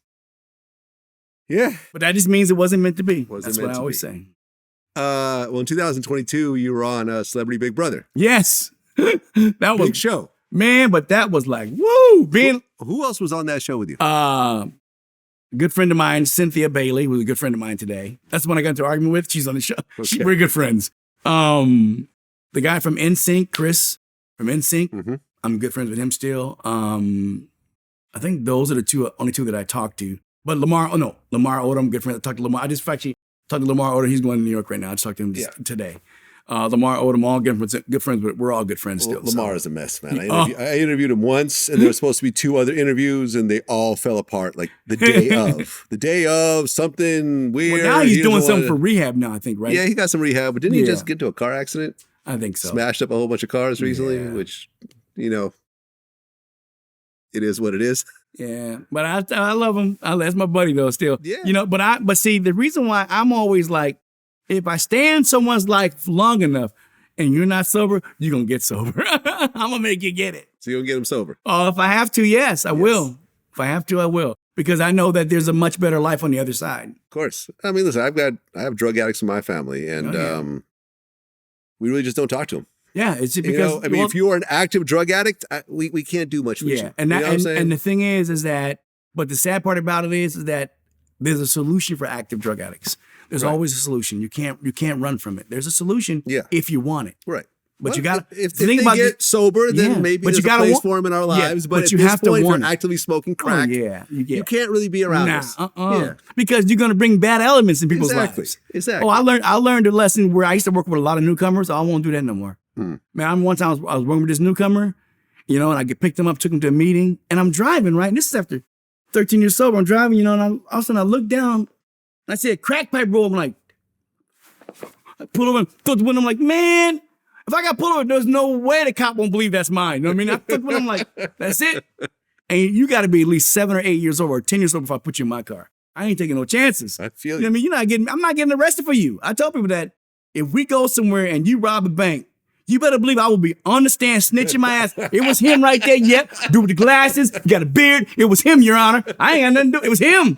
S1: yeah.
S2: But that just means it wasn't meant to be. That's what I always say.
S1: Well, in 2022, you were on Celebrity Big Brother.
S2: Yes. That was
S1: big show.
S2: Man, but that was like, woo.
S1: Who else was on that show with you?
S2: A good friend of mine, Cynthia Bailey, who's a good friend of mine today. That's the one I got into an argument with. She's on the show.
S1: Okay.
S2: We're good friends. The guy from NSYNC, Chris from NSYNC. Mm-hmm. I'm good friends with him still. I think those are the only two that I talked to. But Lamar Odom, I'm good friend. I talked to Lamar. I just actually talked to Lamar Odom. He's going to New York right now. I just talked to him today. Lamar Odom, all good friends, but we're all good friends still.
S1: Lamar is a mess, man. I interviewed him once, and there were supposed to be 2 other interviews, and they all fell apart like the day of. The day of, something weird.
S2: Well, now he's doing something for rehab now, I think, right?
S1: Yeah, he got some rehab, but didn't he just get into a car accident?
S2: I think so.
S1: Smashed up a whole bunch of cars recently, which, it is what it is.
S2: Yeah, but I love him. That's my buddy though, still.
S1: Yeah.
S2: But see, the reason why I'm always like, if I stay in someone's life long enough and you're not sober, you're going to get sober. I'm going to make you get it.
S1: So you're going to get him sober?
S2: Oh, if I have to, yes, I will. If I have to, I will. Because I know that there's a much better life on the other side.
S1: Of course. I mean, listen, I have drug addicts in my family, and we really just don't talk to them.
S2: Yeah, it's because...
S1: if you are an active drug addict, we can't do much with you.
S2: And the thing is that, but the sad part about it is that there's a solution for active drug addicts. There's always a solution. You can't run from it. There's a solution if you want it.
S1: Right.
S2: But you got
S1: if they get sober, then maybe there's a place for them in our lives. But you have to want. If you're actively smoking crack, you can't really be around us.
S2: Because you're going to bring bad elements in people's lives.
S1: Exactly.
S2: Oh, I learned a lesson where I used to work with a lot of newcomers. I won't do that no more. Man, one time I was working with this newcomer, and I picked him up, took him to a meeting, and I'm driving, right? And this is after 13 years sober. I'm driving, and all of a sudden I look down. I see a crack pipe roll. I'm like, I pull over and throw the window. I'm like, man, if I got pulled over, there's no way the cop won't believe that's mine. You know what I mean? I throw the window. I'm like, that's it. And you got to be at least 7 or 8 years old or 10 years old before I put you in my car. I ain't taking no chances.
S1: I feel
S2: you. Know what I mean? I'm not getting arrested for you. I tell people that if we go somewhere and you rob a bank, you better believe I will be on the stand snitching my ass. It was him right there. Yep. Dude with the glasses. You got a beard. It was him, Your Honor. I ain't got nothing to do. It was him.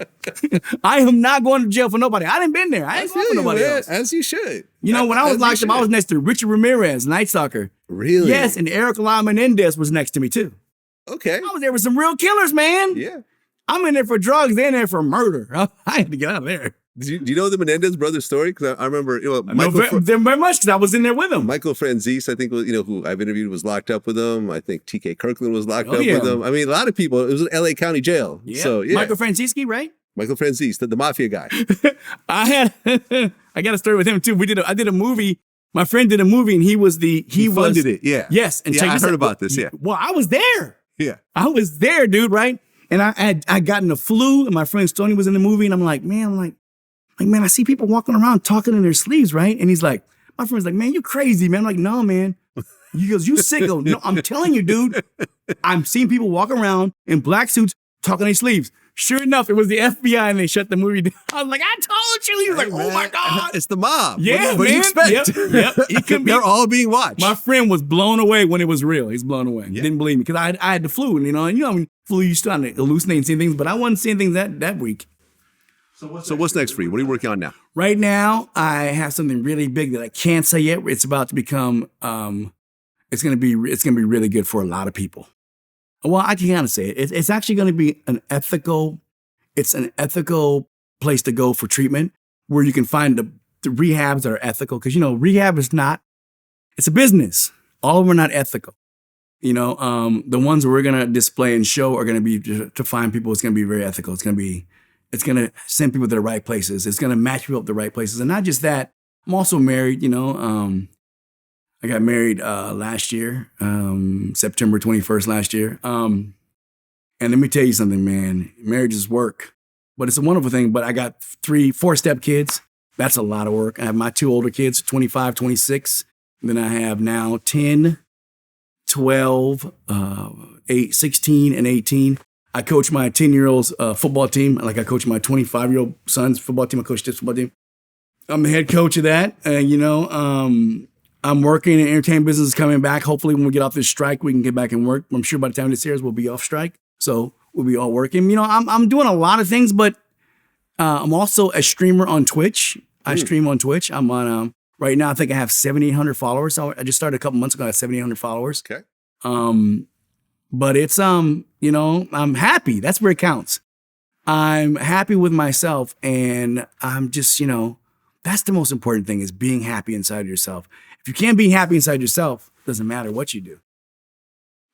S2: I am not going to jail for nobody. I didn't been there. I ain't going for nobody else.
S1: As you should.
S2: When I was locked up, I was next to Richard Ramirez, Night Stalker.
S1: Really?
S2: Yes, and Eric Menendez was next to me too.
S1: Okay.
S2: I was there with some real killers, man.
S1: Yeah.
S2: I'm in there for drugs. They're in there for murder. I had to get out of there.
S1: Do you know the Menendez brothers story? Because I remember,
S2: Michael very much because I was in there with them.
S1: Michael Franzese, I think, who I've interviewed, was locked up with them. I think TK Kirkland was locked up with them. I mean, a lot of people. It was an LA County jail.
S2: Yeah.
S1: So yeah,
S2: Michael Franzese, right?
S1: Michael Franzese, the mafia guy.
S2: I got a story with him too. I did a movie. My friend did a movie, and he funded it. Yeah. Yes, and
S1: I heard about this. Yeah.
S2: Well, I was there.
S1: Yeah.
S2: I was there, dude. Right. And I gotten the flu, and my friend Stoney was in the movie, and I'm like, man, I see people walking around talking in their sleeves, right? And he's like, my friend's like, man, you crazy, man. I'm like, no, man. He goes, you sicko. No, I'm telling you, dude. I'm seeing people walk around in black suits talking in their sleeves. Sure enough, it was the FBI, and they shut the movie down. I was like, I told you. He was like, oh my God.
S1: It's the mob.
S2: Yeah,
S1: what do you expect?
S2: Yep.
S1: They're all being watched.
S2: My friend was blown away when it was real. He's blown away. Yeah. Didn't believe me because I had the flu, and flu, you start to hallucinate and see things, but I wasn't seeing things that week.
S1: So what's next for you? What are you working on now?
S2: Right now, I have something really big that I can't say yet. It's about to become. It's gonna be really good for a lot of people. Well, I can kind of say it. It's actually going to be an ethical place to go for treatment where you can find the rehabs that are ethical. Because, rehab is not, it's a business. All of them are not ethical. The ones we're going to display and show are going to be to find people. It's going to be very ethical. It's going to send people to the right places. It's going to match people up to the right places. And not just that, I'm also married, I got married last year, September 21st last year. And let me tell you something, man. Marriage is work, but it's a wonderful thing. But I got 4 step kids. That's a lot of work. I have my 2 older kids, 25, 26. And then I have now 10, 12, 16, and 18. I coach my 10-year-old's football team. Like I coach my 25-year-old son's football team. I coach this football team. I'm the head coach of that. I'm working, and entertainment business is coming back. Hopefully when we get off this strike, we can get back and work. I'm sure by the time this airs, we'll be off strike. So we'll be all working. I'm doing a lot of things, but I'm also a streamer on Twitch. I stream on Twitch. I'm on, right now, I think I have 7,800 followers. So I just started a couple months ago. I have 7,800 followers.
S1: Okay.
S2: But it's, I'm happy. That's where it counts. I'm happy with myself, and I'm just, that's the most important thing, is being happy inside yourself. If you can't be happy inside yourself, it doesn't matter what you do.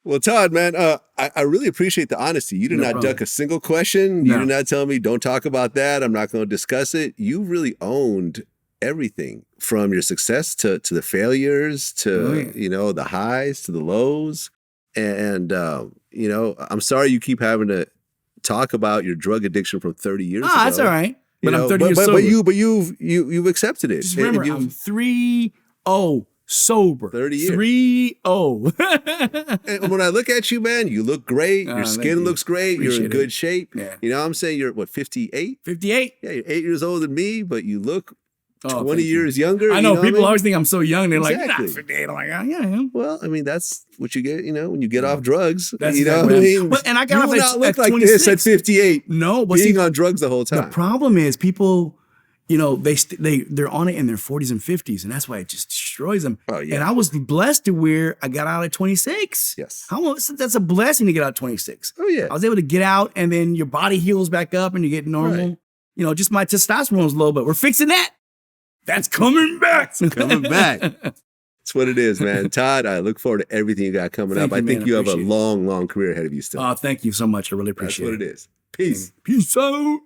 S1: Well, Todd, man, I really appreciate the honesty. You did not duck a single question. You did not tell me, don't talk about that. I'm not going to discuss it. You really owned everything from your success to the failures to, the highs to the lows. And, I'm sorry you keep having to talk about your drug addiction from 30 years ago.
S2: That's all right. But I'm 30 years sober.
S1: But you've accepted it.
S2: Just remember, I'm 3-0 sober.
S1: 30 years.
S2: 3-0.
S1: And when I look at you, man, you look great. Your skin looks great. You're in good shape.
S2: Yeah.
S1: You know what I'm saying? You're, 58?
S2: 58.
S1: Yeah, you're 8 years older than me, but you look 20
S2: thank
S1: years younger.
S2: I know.
S1: what
S2: People
S1: I mean?
S2: always think I'm so young. They're like,
S1: Exactly.
S2: you're not 58. I'm like, yeah, I am.
S1: Well, I mean, that's what you get, when you get off drugs.
S2: That's
S1: you know
S2: exactly
S1: what I
S2: what I'm-
S1: mean?
S2: But- and I got
S1: you
S2: off
S1: will
S2: at-
S1: not look
S2: at
S1: like
S2: 26.
S1: this at 58.
S2: No, but
S1: being
S2: see,
S1: on drugs the whole
S2: the
S1: time.
S2: problem is people, they're on it in their 40s and 50s, and that's why it just destroys them.
S1: Oh, yeah.
S2: And I was blessed to where I got out at 26.
S1: Yes.
S2: That's a blessing to get out at 26.
S1: Oh, yeah.
S2: I was able to get out, and then your body heals back up, and you get normal.
S1: Right.
S2: Just my testosterone was low, but we're fixing that. That's coming back.
S1: Coming back. That's what it is, man. Todd, I look forward to everything you got coming
S2: Thank
S1: up.
S2: you,
S1: I think
S2: man.
S1: you have a
S2: Appreciate it.
S1: long, long career ahead of you still.
S2: Thank you so much. I really appreciate
S1: That's what
S2: it.
S1: it is. Peace.
S2: Peace out.